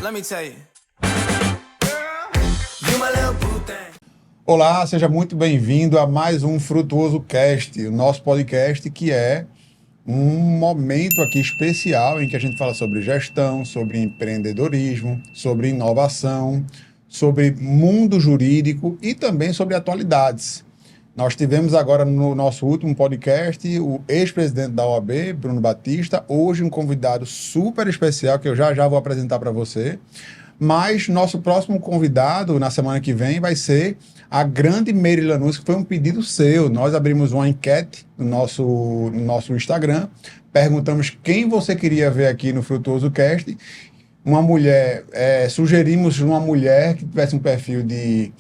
Let me tell you. You my little boo thing. Olá, seja muito bem-vindo a mais um Frutuoso Cast, o nosso podcast que é um momento aqui especial em que a gente fala sobre gestão, sobre empreendedorismo, sobre inovação, sobre mundo jurídico e também sobre atualidades. Nós tivemos agora no nosso último podcast o ex-presidente da OAB, Bruno Batista, hoje um convidado super especial que eu já vou apresentar para você. Mas nosso próximo convidado, na semana que vem, vai ser a grande Meire Lanús, que foi um pedido seu. Nós abrimos uma enquete no nosso Instagram, perguntamos quem você queria ver aqui no Frutuoso Cast. Uma mulher, sugerimos uma mulher que tivesse um perfil de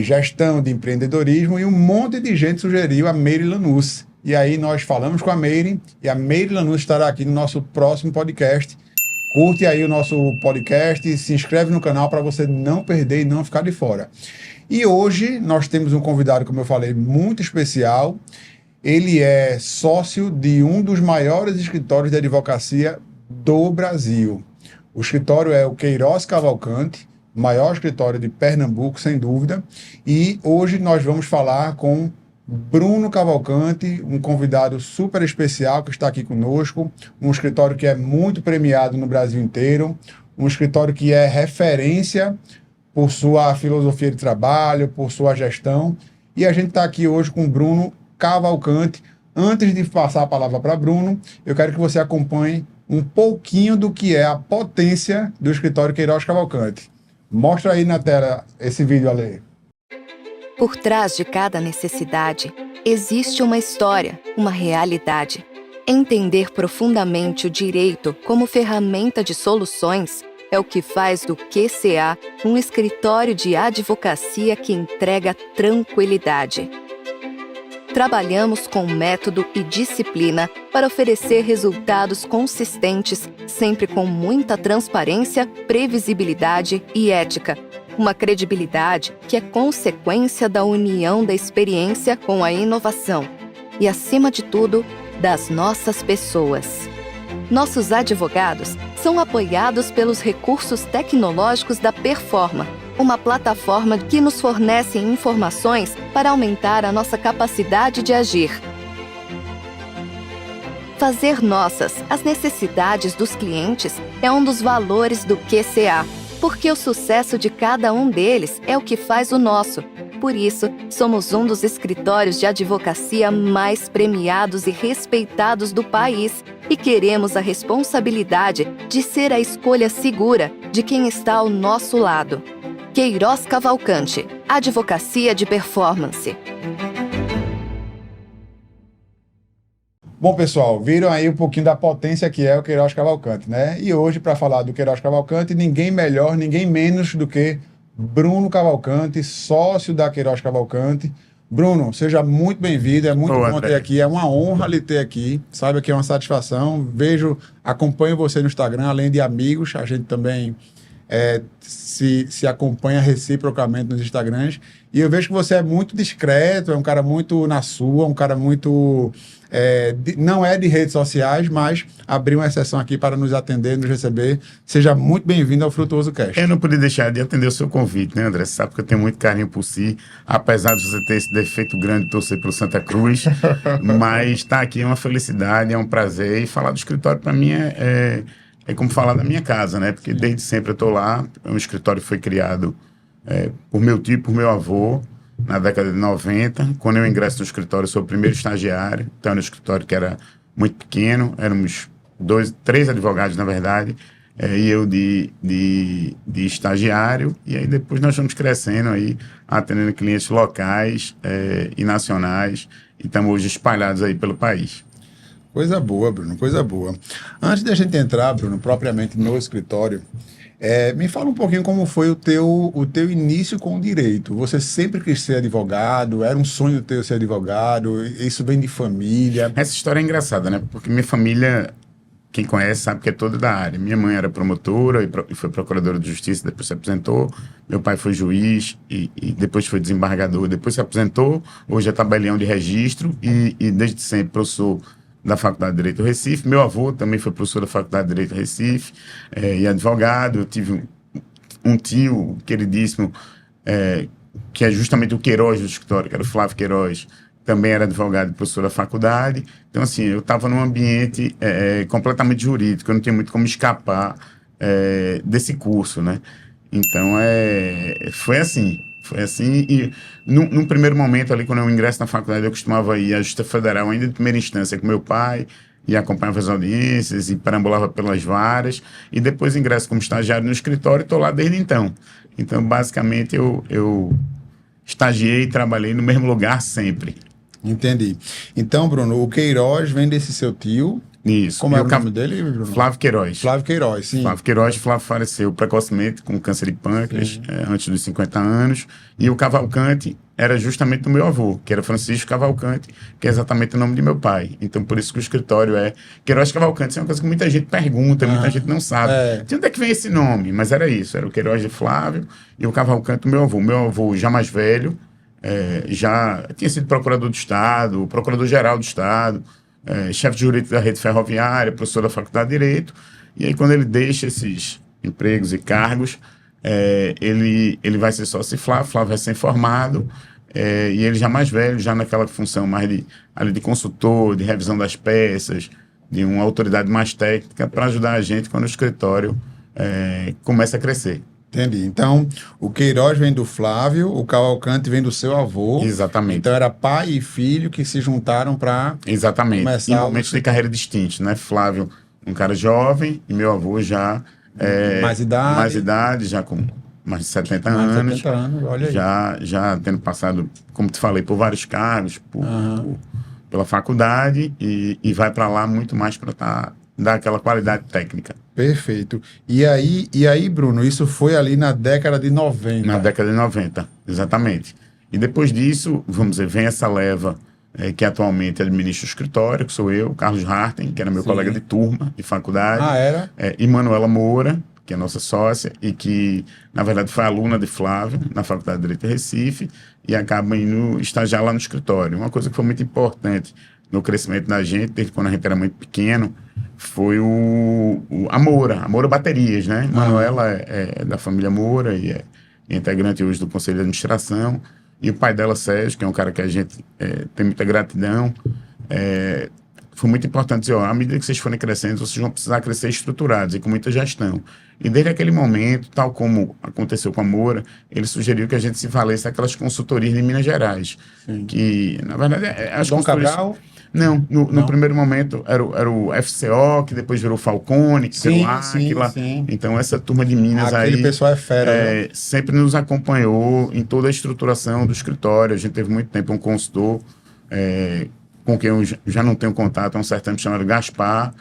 gestão, de empreendedorismo, e um monte de gente sugeriu a Meire Lanús. E aí nós falamos com a Meire, e a Meire Lanús estará aqui no nosso próximo podcast. Curte aí o nosso podcast, se inscreve no canal para você não perder e não ficar de fora. E hoje nós temos um convidado, como eu falei, muito especial. Ele é sócio de um dos maiores escritórios de advocacia do Brasil. O escritório é o Queiroz Cavalcante, maior escritório de Pernambuco, sem dúvida. E hoje nós vamos falar com Bruno Cavalcante, um convidado super especial que está aqui conosco, um escritório que é muito premiado no Brasil inteiro, um escritório que é referência por sua filosofia de trabalho, por sua gestão, e a gente está aqui hoje com Bruno Cavalcante. Antes de passar a palavra para Bruno, eu quero que você acompanhe um pouquinho do que é a potência do escritório Queiroz Cavalcante. Mostra aí na tela esse vídeo, Ale. Por trás de cada necessidade, existe uma história, uma realidade. Entender profundamente o direito como ferramenta de soluções é o que faz do QCA um escritório de advocacia que entrega tranquilidade. Trabalhamos com método e disciplina para oferecer resultados consistentes, sempre com muita transparência, previsibilidade e ética. Uma credibilidade que é consequência da união da experiência com a inovação e, acima de tudo, das nossas pessoas. Nossos advogados são apoiados pelos recursos tecnológicos da Performa, uma plataforma que nos fornece informações para aumentar a nossa capacidade de agir. Fazer nossas as necessidades dos clientes é um dos valores do QCA, porque o sucesso de cada um deles é o que faz o nosso. Por isso, somos um dos escritórios de advocacia mais premiados e respeitados do país e queremos a responsabilidade de ser a escolha segura de quem está ao nosso lado. Queiroz Cavalcante, Advocacia de Performance. Bom, pessoal, viram aí um pouquinho da potência que é o Queiroz Cavalcante, né? E hoje, para falar do Queiroz Cavalcante, ninguém melhor, ninguém menos do que Bruno Cavalcante, sócio da Queiroz Cavalcante. Bruno, seja muito bem-vindo, é muito bom ter aqui, é uma honra lhe ter aqui, saiba que é uma satisfação. Acompanho você no Instagram, além de amigos, a gente também se acompanha reciprocamente nos Instagrams, e eu vejo que você é muito discreto, é um cara muito na sua, um cara muito... não é de redes sociais, mas abriu uma exceção aqui para nos atender, nos receber. Seja muito bem-vindo ao Frutuoso Cast. Eu não podia deixar de atender o seu convite, né, André? Você sabe que eu tenho muito carinho por si, apesar de você ter esse defeito grande de torcer pelo Santa Cruz, mas estar aqui é uma felicidade, é um prazer, e falar do escritório para mim é como falar da minha casa, né? Porque desde sempre eu estou lá. O escritório foi criado por meu tio, por meu avô, na década de 90. Quando eu ingresso no escritório, eu sou o primeiro estagiário. Então, no escritório que era muito pequeno, éramos três advogados, na verdade, e eu de estagiário. E aí depois nós fomos crescendo aí, atendendo clientes locais e nacionais, e estamos hoje espalhados aí pelo país. Coisa boa, Bruno, coisa boa. Antes de a gente entrar, Bruno, propriamente no escritório, me fala um pouquinho como foi o teu início com o direito. Você sempre quis ser advogado? Era um sonho teu ser advogado? Isso vem de família? Essa história é engraçada, né? Porque minha família, quem conhece sabe que é toda da área. Minha mãe era promotora e foi procuradora de justiça, depois se aposentou. Meu pai foi juiz e depois foi desembargador, depois se aposentou. Hoje é tabelião de registro e desde sempre eu sou da Faculdade de Direito do Recife. Meu avô também foi professor da Faculdade de Direito do Recife e advogado. Eu tive um tio queridíssimo, que é justamente o Queiroz do escritório, que era o Flávio Queiroz, também era advogado e professor da faculdade. Então, assim, eu estava num ambiente completamente jurídico, eu não tinha muito como escapar desse curso, né? Então, foi assim, e num primeiro momento ali, quando eu ingresso na faculdade, eu costumava ir à Justiça Federal ainda de primeira instância com meu pai, e acompanhava as audiências, e perambulava pelas varas, e depois ingresso como estagiário no escritório, e estou lá desde então. Então, basicamente, eu estagiei e trabalhei no mesmo lugar sempre. Entendi. Então, Bruno, o Queiroz vem desse seu tio. Isso. Como é o nome dele, Bruno? Flávio Queiroz. Flávio Queiroz, sim. Flávio faleceu precocemente com câncer de pâncreas, antes dos 50 anos. E o Cavalcante era justamente do meu avô, que era Francisco Cavalcante, que é exatamente o nome de meu pai. Então, por isso que o escritório é Queiroz Cavalcante. Isso é uma coisa que muita gente pergunta, muita gente não sabe. De onde é que vem esse nome? Mas era isso, era o Queiroz de Flávio e o Cavalcante do meu avô. Meu avô já mais velho, já tinha sido procurador do Estado, procurador-geral do Estado, chefe de jurídico da rede ferroviária, professor da Faculdade de Direito. E aí, quando ele deixa esses empregos e cargos, ele vai ser sócio de Flávio recém-formado, e ele já mais velho, já naquela função mais de consultor, de revisão das peças, de uma autoridade mais técnica para ajudar a gente quando o escritório começa a crescer. Entendi. Então, o Queiroz vem do Flávio, o Cavalcante vem do seu avô. Exatamente. Então, era pai e filho que se juntaram para Exatamente. começar... Em momentos de carreira distintos, né? Flávio, um cara jovem, e meu avô já... mais idade, já com mais de 70 anos. 70 anos, olha aí. Já tendo passado, como te falei, por vários cargos, pela faculdade, e vai para lá muito mais para dar aquela qualidade técnica. Perfeito. E aí, Bruno, isso foi ali na década de 90. Na década de 90, exatamente. E depois disso, vamos dizer, vem essa leva que atualmente administra o escritório, que sou eu, Carlos Harten, que era meu colega de turma, de faculdade. Era? E Manuela Moura, que é nossa sócia, e que, na verdade, foi aluna de Flávio, na Faculdade de Direito de Recife, e acaba indo estagiar lá no escritório. Uma coisa que foi muito importante no crescimento da gente, desde quando a gente era muito pequeno, foi a Moura Baterias, né? Manuela é da família Moura e é integrante hoje do Conselho de Administração. E o pai dela, Sérgio, que é um cara que a gente tem muita gratidão, foi muito importante dizer, à medida que vocês forem crescendo, vocês vão precisar crescer estruturados e com muita gestão. E desde aquele momento, tal como aconteceu com a Moura, ele sugeriu que a gente se valesse daquelas consultorias de Minas Gerais. Sim. Que, na verdade, as Dom consultorias... Cabral? Não, no primeiro momento era o FCO, que depois virou Falcone, que virou Áquila. Sim. Então, essa turma de Minas Aquele pessoal é fera, né? Sempre nos acompanhou em toda a estruturação do escritório. A gente teve muito tempo um consultor com quem eu já não tenho contato há um certo tempo, chamado Gaspar,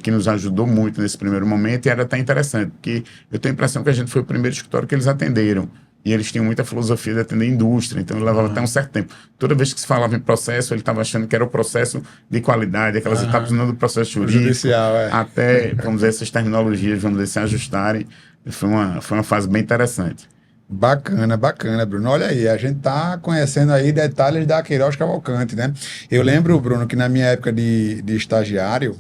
que nos ajudou muito nesse primeiro momento, e era até interessante, porque eu tenho a impressão que a gente foi o primeiro escritório que eles atenderam. E eles tinham muita filosofia de atender a indústria, então ele levava até um certo tempo. Toda vez que se falava em processo, ele estava achando que era o processo de qualidade, aquelas etapas não do processo jurídico, judicial, até, vamos dizer, essas terminologias, vamos dizer, se ajustarem. Foi uma fase bem interessante. Bacana, Bruno. Olha aí, a gente tá conhecendo aí detalhes da Queiroz Cavalcante, né? Eu lembro, Bruno, que na minha época de estagiário,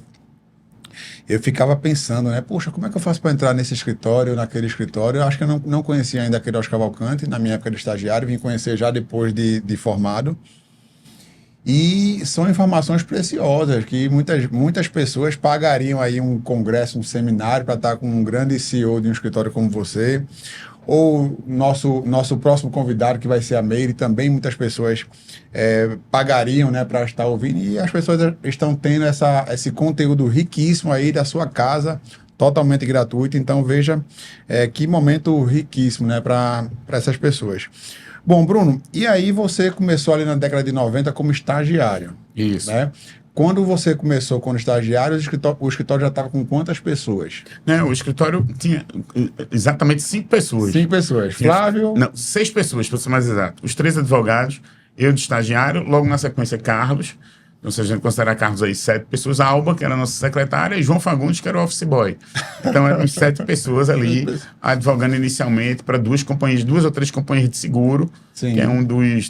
eu ficava pensando, né? Puxa, como é que eu faço para entrar nesse escritório, naquele escritório? Eu acho que eu não conhecia ainda a Queiroz Cavalcante na minha época de estagiário, vim conhecer já depois de formado. E são informações preciosas que muitas pessoas pagariam aí um congresso, um seminário para estar com um grande CEO de um escritório como você. Ou nosso próximo convidado, que vai ser a Meire, também muitas pessoas pagariam, né, para estar ouvindo, e as pessoas estão tendo esse conteúdo riquíssimo aí da sua casa, totalmente gratuito. Então veja que momento riquíssimo, né, para essas pessoas. Bom, Bruno, e aí você começou ali na década de 90 como estagiário. Isso. Né? Quando você começou como estagiário, o escritório já estava com quantas pessoas? O escritório tinha exatamente 5 pessoas. 5 pessoas. Flávio? Não, 6 pessoas, para ser mais exato. Os 3 advogados, eu de estagiário, logo na sequência Carlos, Então, se a gente considerar cargos aí, 7 pessoas, a Alba, que era a nossa secretária, e João Fagundes, que era o office boy. Então, eram 7 pessoas ali, advogando inicialmente para 2 ou 3 companhias de seguro, Sim. que é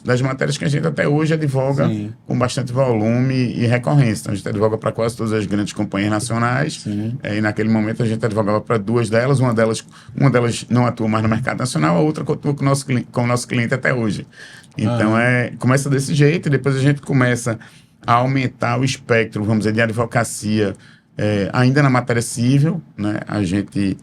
das matérias que a gente até hoje advoga Sim. com bastante volume e recorrência. Então, a gente advoga para quase todas as grandes companhias nacionais, e naquele momento a gente advogava para 2 delas, uma delas não atua mais no mercado nacional, a outra continua com o nosso cliente até hoje. Então, começa desse jeito, e depois a gente começa a aumentar o espectro, vamos dizer, de advocacia, ainda na matéria civil, né? A gente,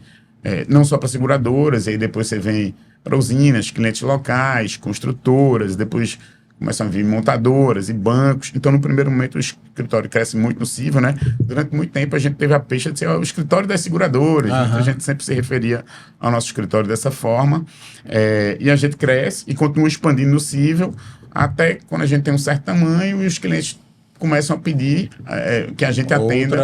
não só para seguradoras, e aí depois você vem para usinas, clientes locais, construtoras, depois começam a vir montadoras e bancos. Então, no primeiro momento, o escritório cresce muito no civil, né? Durante muito tempo, a gente teve a peixe de ser o escritório das seguradoras. Então, a gente sempre se referia ao nosso escritório dessa forma. E a gente cresce e continua expandindo no civil, até quando a gente tem um certo tamanho e os clientes começam a pedir que a gente atenda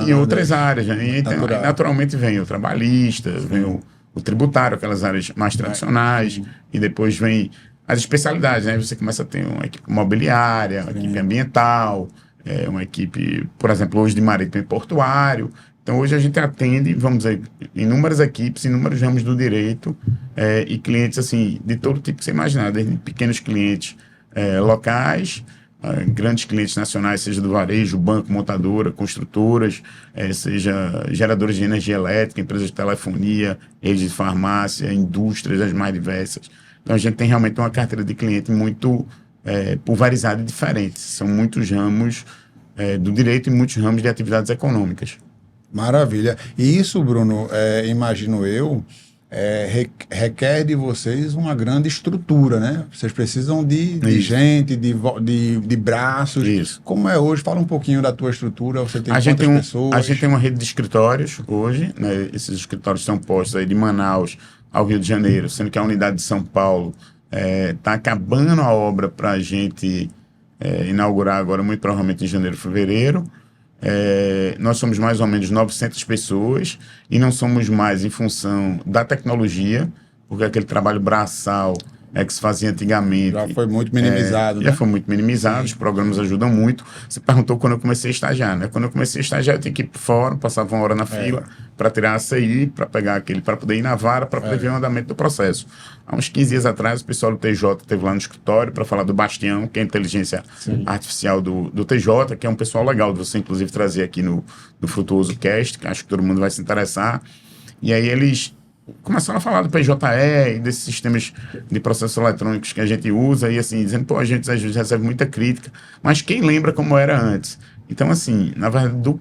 em outras áreas. Né? E então, naturalmente vem o trabalhista, vem o tributário, aquelas áreas mais tradicionais, e depois vem as especialidades. Né? Você começa a ter uma equipe imobiliária, uma equipe ambiental, uma equipe, por exemplo, hoje de marítimo e portuário. Então, hoje a gente atende, vamos dizer, inúmeras equipes, inúmeros ramos do direito, e clientes assim, de todo tipo que você imaginar, desde pequenos clientes locais, grandes clientes nacionais, seja do varejo, banco, montadora, construtoras, seja geradores de energia elétrica, empresas de telefonia, redes de farmácia, indústrias as mais diversas. Então, a gente tem realmente uma carteira de cliente muito pulverizada e diferente. São muitos ramos do direito e muitos ramos de atividades econômicas. Maravilha. E isso, Bruno, imagino eu, requer de vocês uma grande estrutura, né? Vocês precisam de gente, de braços. Isso. Como é hoje? Fala um pouquinho da tua estrutura. Você tem quantas pessoas? A gente tem uma rede de escritórios hoje, né? Esses escritórios estão postos aí de Manaus ao Rio de Janeiro, sendo que a unidade de São Paulo está acabando a obra para a gente inaugurar agora, muito provavelmente em janeiro, fevereiro. Nós somos mais ou menos 900 pessoas e não somos mais em função da tecnologia, porque aquele trabalho braçal que se fazia antigamente já foi muito minimizado, né? Já foi muito minimizado. Os programas ajudam muito. Você perguntou quando eu comecei a estagiar, né? Quando eu comecei a estagiar, eu tinha que ir para o fórum, passava uma hora na fila para tirar a ACI, para pegar para poder ir na vara, para poder ver o andamento do processo. Há uns 15 dias atrás, o pessoal do TJ esteve lá no escritório para falar do Bastião, que é a inteligência artificial do TJ, que é um pessoal legal de você, inclusive, trazer aqui no Frutuoso Cast, que acho que todo mundo vai se interessar. E aí eles começaram a falar do PJE e desses sistemas de processos eletrônicos que a gente usa, e assim, dizendo, pô, a gente às vezes recebe muita crítica, mas quem lembra como era antes? Então, assim, na verdade, do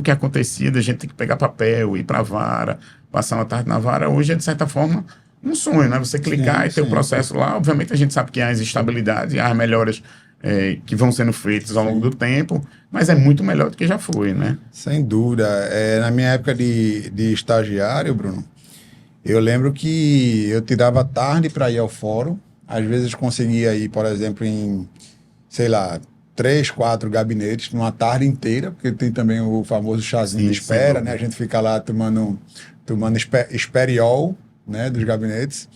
que acontecia, da gente ter que pegar papel, ir para a vara, passar uma tarde na vara, hoje é, de certa forma, um sonho, né? Você clicar e ter o processo lá. Obviamente, a gente sabe que há as instabilidades e há as melhoras que vão sendo feitas ao longo do tempo, mas é muito melhor do que já foi, né? Sem dúvida. Na minha época de estagiário, Bruno, eu lembro que eu tirava tarde para ir ao fórum. Às vezes conseguia ir, por exemplo, em, sei lá, 3, 4 gabinetes numa tarde inteira, porque tem também o famoso chazinho de espera, né? A gente fica lá tomando esperiol, né, dos gabinetes.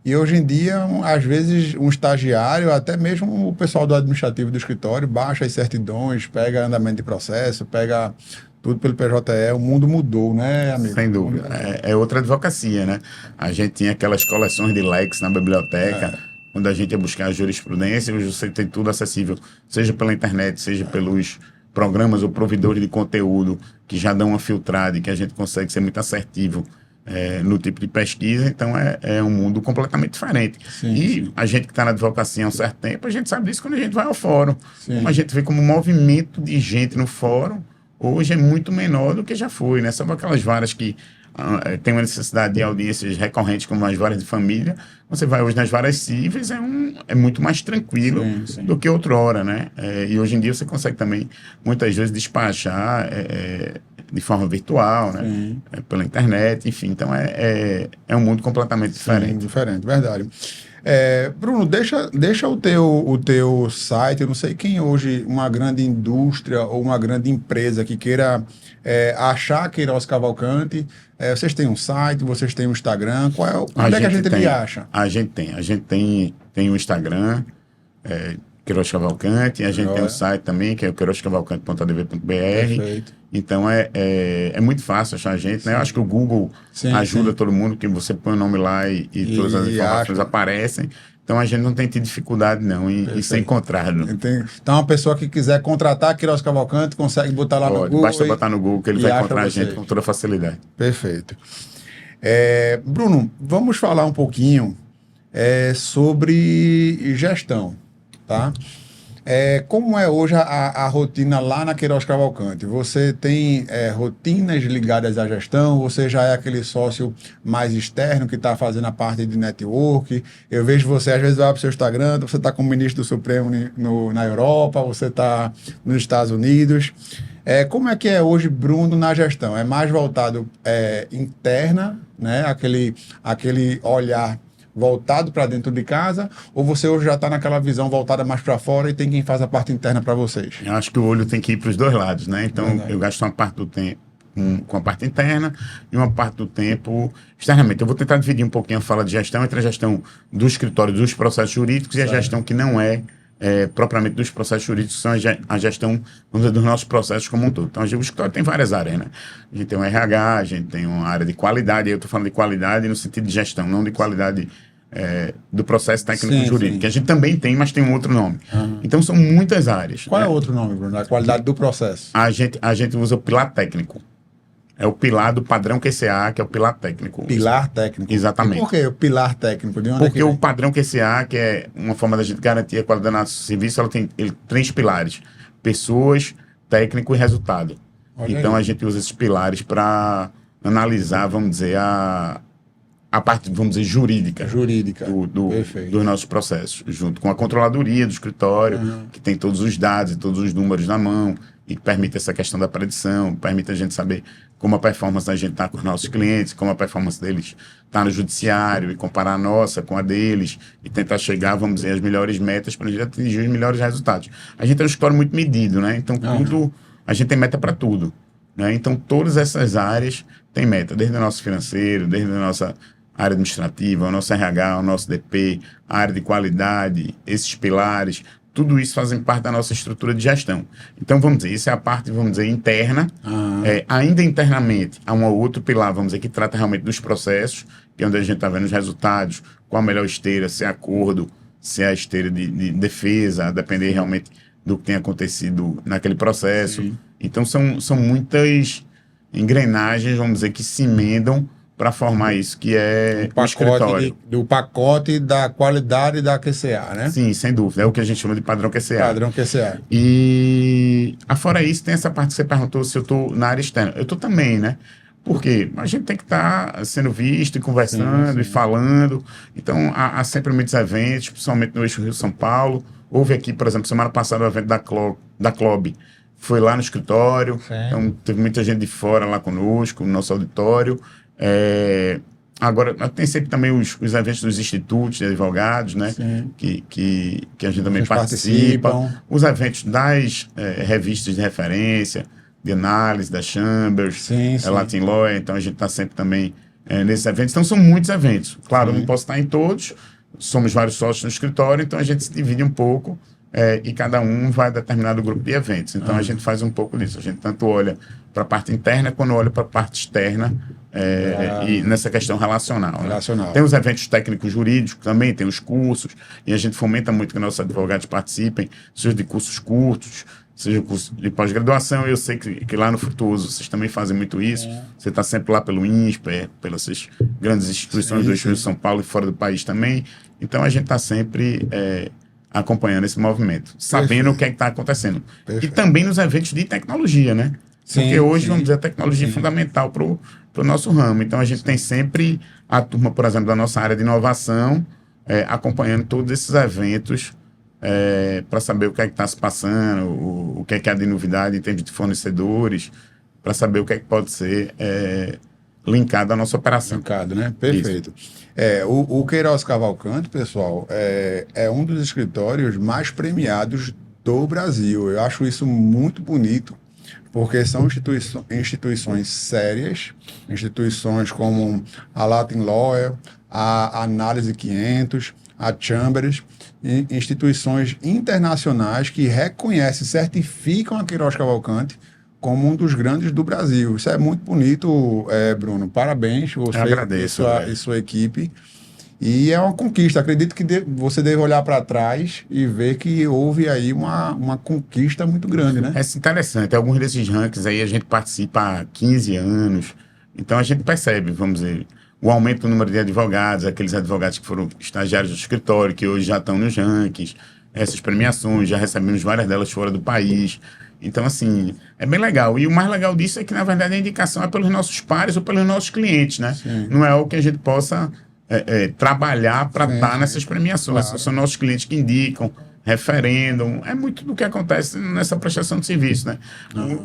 E hoje em dia, às vezes, um estagiário, até mesmo o pessoal do administrativo do escritório, baixa as certidões, pega andamento de processo, pega tudo pelo PJE. O mundo mudou, né, amigo? Sem dúvida. É outra advocacia, né? A gente tinha aquelas coleções de lex na biblioteca, quando a gente ia buscar a jurisprudência. Hoje você tem tudo acessível, seja pela internet, seja pelos programas ou provedores de conteúdo que já dão uma filtrada e que a gente consegue ser muito assertivo no tipo de pesquisa. Então é um mundo completamente diferente. A gente que está na advocacia há um certo tempo, a gente sabe disso quando a gente vai ao fórum. Como a gente vê como o movimento de gente no fórum hoje é muito menor do que já foi, né? São aquelas varas que tem uma necessidade de audiências recorrentes, como as varas de família. Você vai hoje nas varas cíveis, é muito mais tranquilo do que outrora, né? E hoje em dia você consegue também, muitas vezes, despachar de forma virtual, né? Pela internet, enfim. Então, é um mundo completamente diferente. Diferente, verdade. Bruno, deixa o teu site. Eu não sei quem hoje, uma grande indústria ou uma grande empresa que queira achar Queiroz Cavalcante. Vocês têm um site, vocês têm um Instagram. Onde é que a gente lhe acha? A gente tem o Instagram, Queiroz Cavalcante, e a gente tem um Joia. site também, que é o queirozcavalcante.adv.br. Perfeito. Então é muito fácil achar a gente, né? Eu acho que o Google Sim, ajuda sim. todo mundo, que você põe o nome lá e todas as informações acha. aparecem. Então a gente não tem tido dificuldade não em ser Perfeito. encontrado. Então, a pessoa que quiser contratar Queiroz Cavalcante consegue botar lá no Pode, Google. basta botar no Google que ele e vai acha encontrar a gente vocês. com toda facilidade. Perfeito. Bruno, vamos falar um pouquinho sobre gestão, tá? Como é hoje a rotina lá na Queiroz Cavalcante? Você tem rotinas ligadas à gestão? Você já é aquele sócio mais externo que está fazendo a parte de network? Eu vejo você, às vezes, vai para o seu Instagram, você está como ministro do Supremo na Europa, você está nos Estados Unidos. Como é que é hoje Bruno na gestão? É mais voltado interna, né? Aquele olhar voltado para dentro de casa, ou você hoje já está naquela visão voltada mais para fora e tem quem faz a parte interna para vocês? Eu acho que o olho tem que ir para os dois lados, né? Então, Verdade. eu gasto uma parte do tempo com a parte interna e uma parte do tempo externamente. Eu vou tentar dividir um pouquinho a fala de gestão entre a gestão do escritório dos processos jurídicos e a gestão que não é propriamente dos processos jurídicos, são a gestão, vamos dizer, dos nossos processos como um todo. Então, o escritório tem várias áreas, né? A gente tem um RH, a gente tem uma área de qualidade, aí eu estou falando de qualidade no sentido de gestão, não de qualidade do processo técnico jurídico, que a gente também tem, mas tem um outro nome. Então, são muitas áreas. Qual é o outro nome, Bruno? A qualidade do processo. A gente usa o pilar técnico. É o pilar do padrão QCA, que é o pilar técnico. Pilar técnico. Exatamente. E por que o pilar técnico? De onde Porque é que o vem? padrão QCA, que é uma forma da gente garantir a qualidade do nosso serviço, ele tem 3 pilares: pessoas, técnico e resultado. Olha Então aí. a gente usa esses pilares para analisar, vamos dizer, a parte, vamos dizer, jurídica Jurídica. Perfeito. dos nossos processos, junto com a controladoria do escritório, que tem todos os dados e todos os números na mão, e que permite essa questão da predição, permite a gente saber como a performance da gente está com os nossos clientes, como a performance deles está no judiciário, e comparar a nossa com a deles, e tentar chegar, vamos dizer, às melhores metas para a gente atingir os melhores resultados. A gente é um escritório muito medido, né? Então, a gente tem meta para tudo, né? Então, todas essas áreas têm meta, desde o nosso financeiro, desde a nossa área administrativa, o nosso RH, o nosso DP, a área de qualidade, esses pilares, tudo isso fazem parte da nossa estrutura de gestão. Então, vamos dizer, isso é a parte, vamos dizer, interna. Ainda internamente, há um outro pilar, vamos dizer, que trata realmente dos processos, que é onde a gente está vendo os resultados, qual a melhor esteira, se é acordo, se é a esteira de defesa, a depender realmente do que tem acontecido naquele processo. Sim. Então, são muitas engrenagens, vamos dizer, que se emendam para formar isso, que é o escritório. Do pacote da qualidade da QCA, né? Sim, sem dúvida. É o que a gente chama de padrão QCA. Padrão QCA. E, afora isso, tem essa parte que você perguntou se eu estou na área externa. Eu estou também, né? Porque a gente tem que estar sendo visto e conversando e falando. Então, há sempre muitos eventos, principalmente no eixo Rio-São Paulo. Houve aqui, por exemplo, semana passada, o evento da CLOB. Foi lá no escritório. Então, teve muita gente de fora lá conosco, no nosso auditório. Agora, tem sempre também os eventos dos institutos de advogados, né? Que a gente também participa. Os eventos das revistas de referência, de análise, da Chambers, Latin Law, então a gente está sempre também nesses eventos. Então, são muitos eventos. Claro, eu não posso estar em todos, somos vários sócios no escritório, então a gente se divide um pouco e cada um vai a determinado grupo de eventos. Então, a gente faz um pouco disso. A gente tanto olha para a parte interna, quando olha para a parte externa, e nessa questão relacional. Né? Tem os eventos técnicos jurídicos também, tem os cursos, e a gente fomenta muito que nossos advogados participem, seja de cursos curtos, seja curso de pós-graduação. Eu sei que lá no Frutuoso vocês também fazem muito isso. Você está sempre lá pelo INSPER, pelas grandes instituições do eixo de São Paulo e fora do país também. Então, a gente está sempre acompanhando esse movimento, sabendo o que é que está acontecendo. E também nos eventos de tecnologia, né? Porque hoje, vamos dizer, a tecnologia é fundamental para o nosso ramo. Então, a gente tem sempre a turma, por exemplo, da nossa área de inovação, acompanhando todos esses eventos para saber o que é que está se passando, o que é de novidade em termos de fornecedores, para saber o que é que pode ser linkado à nossa operação. Linkado, né? Perfeito. O Queiroz Cavalcante, pessoal, é um dos escritórios mais premiados do Brasil. Eu acho isso muito bonito, porque são instituições sérias, instituições como a Latin Lawyer, a Análise 500, a Chambers, instituições internacionais que reconhecem, certificam a Queiroz Cavalcante como um dos grandes do Brasil. Isso é muito bonito, Bruno. Parabéns, você agradeço, e sua equipe. E é uma conquista. Acredito que você deve olhar para trás e ver que houve aí uma conquista muito grande, né? É interessante. Alguns desses rankings aí a gente participa há 15 anos. Então a gente percebe, vamos dizer, o aumento do número de advogados, aqueles advogados que foram estagiários do escritório, que hoje já estão nos rankings, essas premiações, já recebemos várias delas fora do país. Então, assim, é bem legal. E o mais legal disso é que, na verdade, a indicação é pelos nossos pares ou pelos nossos clientes, né? Sim. Não é o que a gente possa trabalhar para estar nessas premiações. Claro. São nossos clientes que indicam, referendam. É muito do que acontece nessa prestação de serviço, né?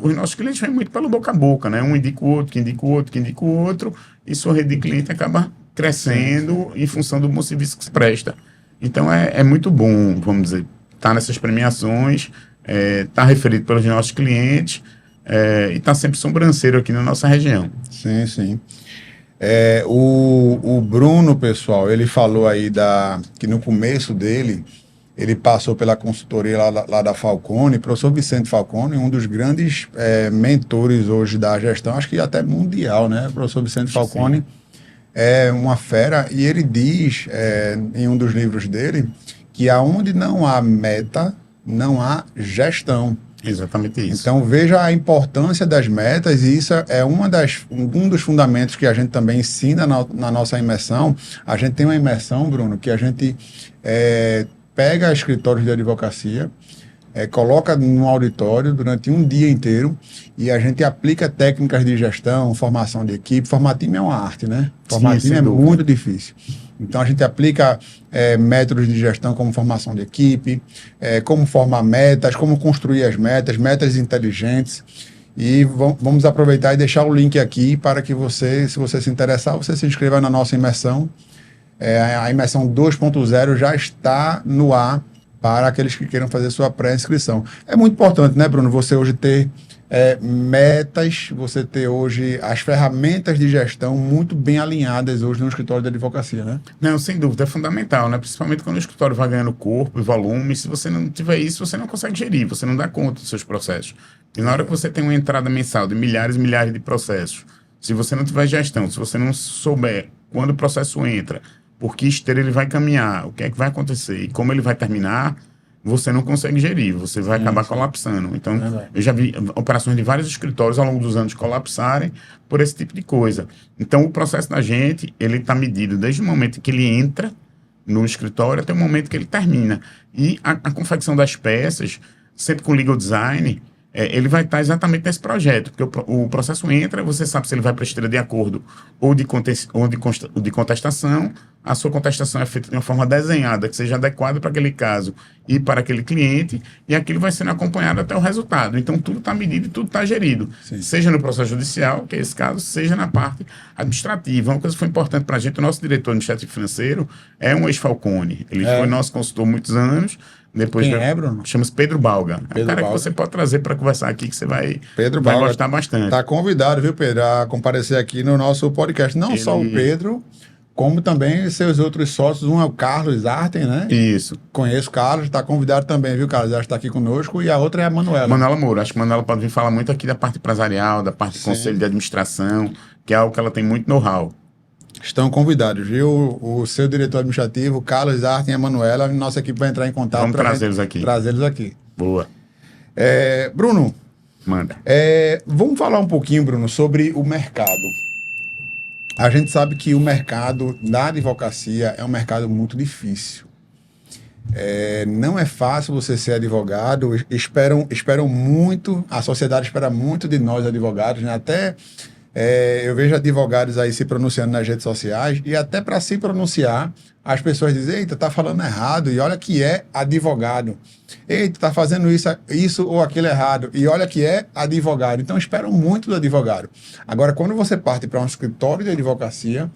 Os nossos clientes vêm muito pelo boca a boca, né? Um indica o outro, que indica o outro, que indica o outro, e sua rede de cliente acaba crescendo em função do bom serviço que se presta. Então, é muito bom, vamos dizer, estar nessas premiações, estar referido pelos nossos clientes e estar sempre sobranceiro aqui na nossa região. Sim, sim. O Bruno, pessoal, ele falou aí que no começo dele, ele passou pela consultoria lá da Falcone, professor Vicente Falcone, um dos grandes mentores hoje da gestão, acho que até mundial, né? O professor Vicente Falcone é uma fera, e ele diz em um dos livros dele que aonde não há meta, não há gestão. Exatamente isso. Então veja a importância das metas, e isso é um dos fundamentos que a gente também ensina na nossa imersão. A gente tem uma imersão, Bruno, que a gente pega escritórios de advocacia, coloca no auditório durante um dia inteiro e a gente aplica técnicas de gestão, formação de equipe. Formar time é uma arte, né? Formar time é muito difícil. Então, a gente aplica métodos de gestão como formação de equipe, como formar metas, como construir as metas inteligentes. E vamos aproveitar e deixar o link aqui para que você, se você se interessar, você se inscreva na nossa imersão. A imersão 2.0 já está no ar para aqueles que queiram fazer sua pré-inscrição. É muito importante, né, Bruno, você hoje ter metas, você ter hoje as ferramentas de gestão muito bem alinhadas hoje no escritório de advocacia, né? Não, sem dúvida, é fundamental, né? Principalmente quando o escritório vai ganhando corpo e volume. Se você não tiver isso, você não consegue gerir, você não dá conta dos seus processos. E na hora que você tem uma entrada mensal de milhares e milhares de processos, se você não tiver gestão, se você não souber quando o processo entra, por que esteira ele vai caminhar, o que é que vai acontecer e como ele vai terminar, você não consegue gerir, você vai acabar colapsando. Então, eu já vi operações de vários escritórios ao longo dos anos colapsarem por esse tipo de coisa. Então, o processo da gente, ele está medido desde o momento que ele entra no escritório até o momento que ele termina. E a confecção das peças, sempre com legal design, ele vai estar exatamente nesse projeto, porque o processo entra, você sabe se ele vai para a esteira de acordo ou de contestação. A sua contestação é feita de uma forma desenhada, que seja adequada para aquele caso e para aquele cliente, e aquilo vai sendo acompanhado até o resultado. Então, tudo está medido e tudo está gerido. Sim. Seja no processo judicial, que é esse caso, seja na parte administrativa. Uma coisa que foi importante para a gente, o nosso diretor administrativo financeiro é um ex-Falcone. Ele foi nosso consultor há muitos anos. Depois Quem é, Bruno? Chama-se Pedro Balga. Pedro é um cara Balga. Que você pode trazer para conversar aqui, que você vai Balga gostar bastante. Está convidado, viu, Pedro, a comparecer aqui no nosso podcast. Não só o Pedro, como também seus outros sócios. Um é o Carlos Arten, né? Isso. Conheço o Carlos, está convidado também, viu, Carlos? Já está aqui conosco. E a outra é a Manuela. Manuela Moura. Acho que a Manuela pode vir falar muito aqui da parte empresarial, da parte do conselho de administração, que é algo que ela tem muito know-how. Estão convidados, viu? O seu diretor administrativo, Carlos Arten e a Manuela, nossa equipe vai entrar em contato. Vamos trazê-los aqui. Trazê-los aqui. Boa. Bruno. Manda. Vamos falar um pouquinho, Bruno, sobre o mercado. A gente sabe que o mercado da advocacia é um mercado muito difícil. Não é fácil você ser advogado, esperam muito, a sociedade espera muito de nós advogados, né? Até eu vejo advogados aí se pronunciando nas redes sociais, e até para se pronunciar, as pessoas dizem: eita, tá falando errado, e olha que é advogado. Eita, tá fazendo isso ou aquilo errado, e olha que é advogado. Então esperam muito do advogado. Agora, quando você parte para um escritório de advocacia,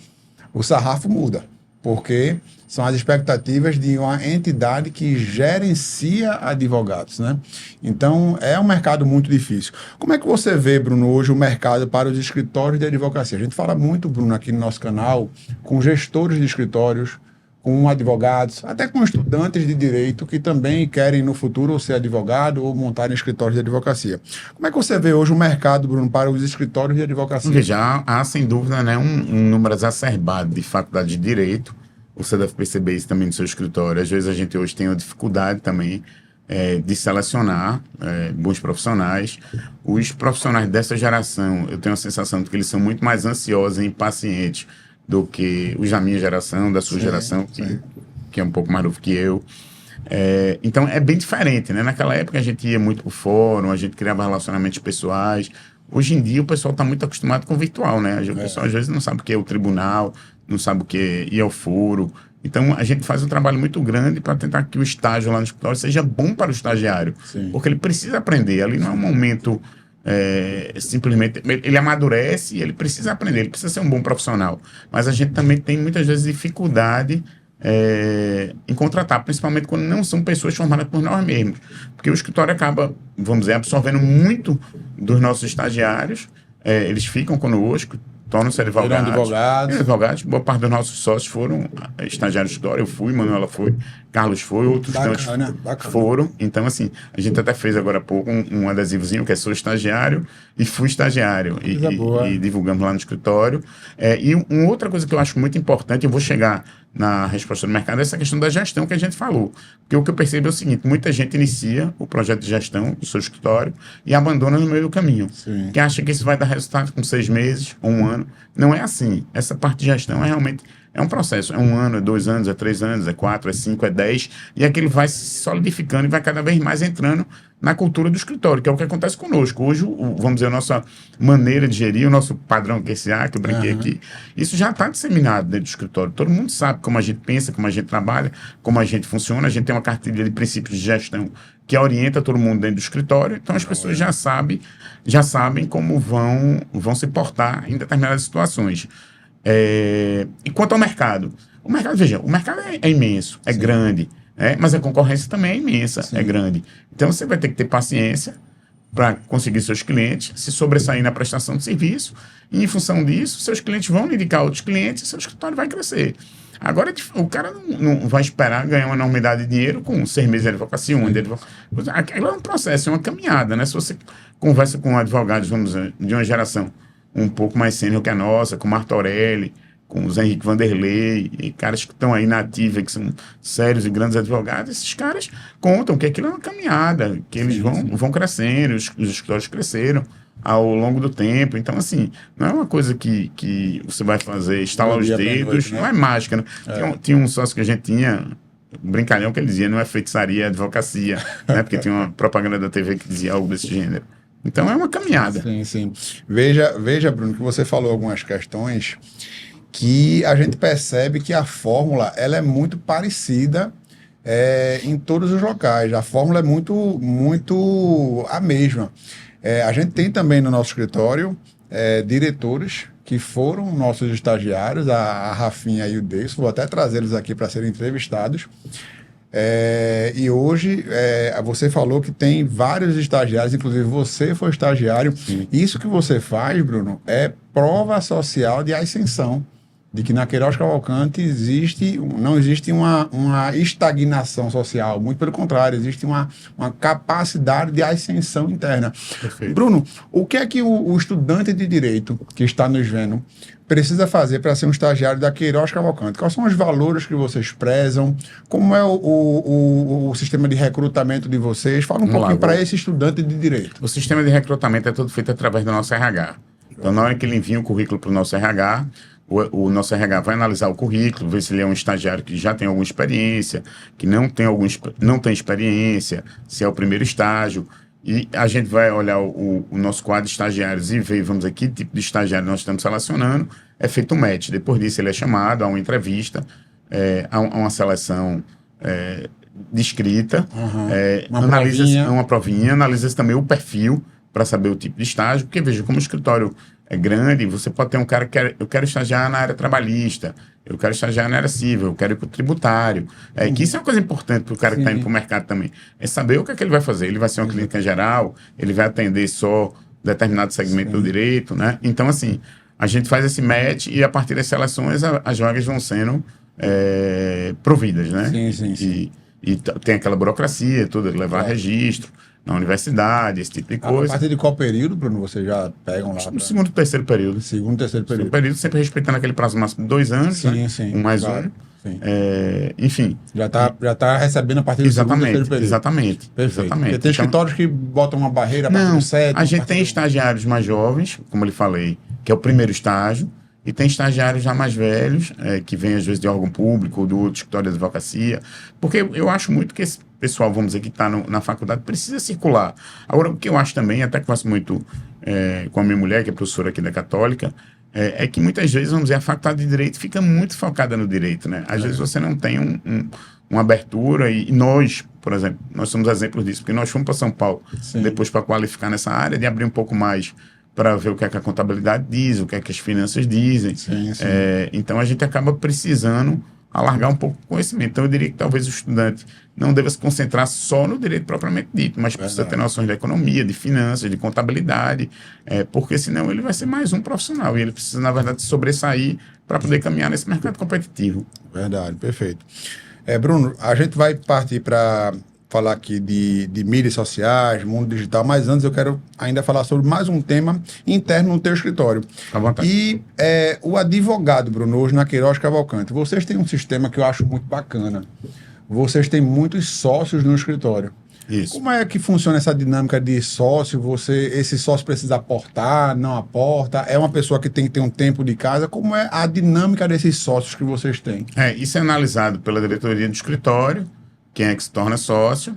o sarrafo muda, porque são as expectativas de uma entidade que gerencia advogados, né? Então, é um mercado muito difícil. Como é que você vê, Bruno, hoje o mercado para os escritórios de advocacia? A gente fala muito, Bruno, aqui no nosso canal, com gestores de escritórios, com advogados, até com estudantes de direito que também querem no futuro ser advogado ou montar escritórios de advocacia. Como é que você vê hoje o mercado, Bruno, para os escritórios de advocacia? Veja, há sem dúvida, né, um número exacerbado de faculdades de direito. Você deve perceber isso também no seu escritório. Às vezes a gente hoje tem uma dificuldade também de selecionar bons profissionais. Os profissionais dessa geração, eu tenho a sensação de que eles são muito mais ansiosos e impacientes do que os da minha geração, da sua geração, que é um pouco mais novo que eu. Então é bem diferente, né? Naquela época a gente ia muito pro fórum, a gente criava relacionamentos pessoais. Hoje em dia o pessoal está muito acostumado com o virtual, né? O pessoal às vezes não sabe o que é o tribunal, não sabe o que é ir ao foro. Então a gente faz um trabalho muito grande para tentar que o estágio lá no escritório seja bom para o estagiário, porque ele precisa aprender. Ali não é um momento simplesmente... Ele amadurece e ele precisa aprender, ele precisa ser um bom profissional. Mas a gente também tem muitas vezes dificuldade em contratar, principalmente quando não são pessoas formadas por nós mesmos. Porque o escritório acaba, vamos dizer, absorvendo muito dos nossos estagiários, eles ficam conosco, tornam-se advogados. Boa parte dos nossos sócios foram estagiários do escritório. Eu fui, Manuela foi, Carlos foi, outros tantos foram. Então, assim, a gente até fez agora há pouco um adesivozinho que é sou estagiário e fui estagiário. E divulgamos lá no escritório. E uma outra coisa que eu acho muito importante, eu vou chegar na resposta do mercado, é essa questão da gestão que a gente falou. Porque o que eu percebo é o seguinte, muita gente inicia o projeto de gestão do seu escritório e abandona no meio do caminho. Que acha que isso vai dar resultado com 6 meses ou 1 ano. Não é assim. Essa parte de gestão realmente um processo. É 1 ano, é 2 anos, é 3 anos, é 4, é 5, é 10. E aquilo vai se solidificando e vai cada vez mais entrando na cultura do escritório, que é o que acontece conosco. Hoje, vamos dizer, a nossa maneira de gerir, o nosso padrão QCA, que eu brinquei aqui, isso já está disseminado dentro do escritório. Todo mundo sabe como a gente pensa, como a gente trabalha, como a gente funciona. A gente tem uma cartilha de princípios de gestão que orienta todo mundo dentro do escritório. Então, as pessoas já sabem como vão se portar em determinadas situações. E quanto ao mercado? O mercado é imenso, é grande, mas a concorrência também é imensa, é grande. Então, você vai ter que ter paciência para conseguir seus clientes, se sobressair na prestação de serviço, e em função disso, seus clientes vão indicar outros clientes e seu escritório vai crescer. Agora, o cara não vai esperar ganhar uma enormidade de dinheiro com 6 meses de advocacia, 1 ano de advocacia. Aquilo é um processo, é uma caminhada, né? Se você conversa com advogados, vamos dizer, de uma geração um pouco mais sênior que a nossa, com Martorelli, com o Zé Henrique Vanderlei, e caras que estão aí na ativa, que são sérios e grandes advogados, esses caras contam que aquilo é uma caminhada, que eles vão crescendo, os escritórios cresceram ao longo do tempo. Então, assim, não é uma coisa que você vai fazer, estalar os dedos, não é mágica. Né? Tinha um sócio que a gente tinha, um brincalhão que ele dizia, não é feitiçaria, é advocacia, né? Porque tinha uma propaganda da TV que dizia algo desse gênero. Então, é uma caminhada. Sim. Veja, Bruno, que você falou algumas questões que a gente percebe que a fórmula ela é muito parecida em todos os locais. A fórmula é muito a mesma. A gente tem também no nosso escritório diretores que foram nossos estagiários, a Rafinha e o Deison, vou até trazê-los aqui para serem entrevistados. E hoje você falou que tem vários estagiários, inclusive você foi estagiário. Isso que você faz, Bruno, é prova social de ascensão, de que na Queiroz Cavalcante não existe uma estagnação social, muito pelo contrário, existe uma capacidade de ascensão interna. Perfeito. Bruno, o que é que o estudante de direito que está nos vendo precisa fazer para ser um estagiário da Queiroz Cavalcante? Quais são os valores que vocês prezam? Como é o sistema de recrutamento de vocês? Fala um pouquinho para esse estudante de direito. O sistema de recrutamento é todo feito através do nosso RH. Então, na hora que ele envia o currículo para o nosso RH, o nosso RH vai analisar o currículo, ver se ele é um estagiário que já tem alguma experiência, que não tem experiência, se é o primeiro estágio. E a gente vai olhar o nosso quadro de estagiários e ver, vamos dizer, que tipo de estagiário nós estamos selecionando. É feito um match. Depois disso, ele é chamado a uma entrevista, a uma seleção descrita. Uma provinha, analisa também o perfil para saber o tipo de estágio. Porque, veja, como o escritório é grande, você pode ter um cara que eu quero estagiar na área trabalhista, eu quero estagiar na área civil, eu quero ir para o tributário. Que isso é uma coisa importante para o cara que está indo para o mercado também. É saber o que é que ele vai fazer. Ele vai ser uma clínica geral, ele vai atender só determinado segmento do direito, né? Então, assim, a gente faz esse match e a partir das seleções as vagas vão sendo providas, né? Sim. E tem aquela burocracia, tudo, levar registro na universidade, esse tipo de A coisa. partir de qual período, Bruno, vocês já pegam lá? No segundo e terceiro período. Segundo, terceiro período. Segundo período, sempre respeitando aquele prazo máximo de 2 anos, né? Sim, Um mais claro, um. sim. Enfim. Já tá recebendo a partir do segundo, terceiro período. Exatamente. Perfeito. Exatamente. Porque tem escritórios que botam uma barreira a partir Não, do 7. a gente tem estagiários mais jovens, como eu lhe falei, que é o primeiro estágio, e tem estagiários já mais velhos, que vêm às vezes de órgão público ou do outro escritório de advocacia, porque eu acho muito que esse pessoal, vamos dizer, que está na faculdade, precisa circular. Agora, o que eu acho também, até que faço muito com a minha mulher, que é professora aqui da Católica, é que muitas vezes, vamos dizer, a faculdade de Direito fica muito focada no direito, né? Às vezes você não tem uma abertura, e nós, por exemplo, nós somos exemplos disso, porque nós fomos para São Paulo, depois para qualificar nessa área, de abrir um pouco mais para ver o que é que a contabilidade diz, o que é que as finanças dizem. Sim. Então, a gente acaba precisando alargar um pouco o conhecimento. Então, eu diria que talvez o estudante não deva se concentrar só no direito propriamente dito, mas precisa ter noções de economia, de finanças, de contabilidade, porque senão ele vai ser mais um profissional e ele precisa, na verdade, sobressair para poder caminhar nesse mercado competitivo. Verdade, perfeito. Bruno, a gente vai partir para falar aqui de mídias sociais, mundo digital, mas antes eu quero ainda falar sobre mais um tema interno no teu escritório. À vontade. E o advogado, Bruno, hoje na Queiroz Cavalcante, vocês têm um sistema que eu acho muito bacana. Vocês têm muitos sócios no escritório. Isso. Como é que funciona essa dinâmica de sócio? Esse sócio precisa aportar, não aporta? É uma pessoa que tem que ter um tempo de casa? Como é a dinâmica desses sócios que vocês têm? Isso é analisado pela diretoria do escritório, quem é que se torna sócio.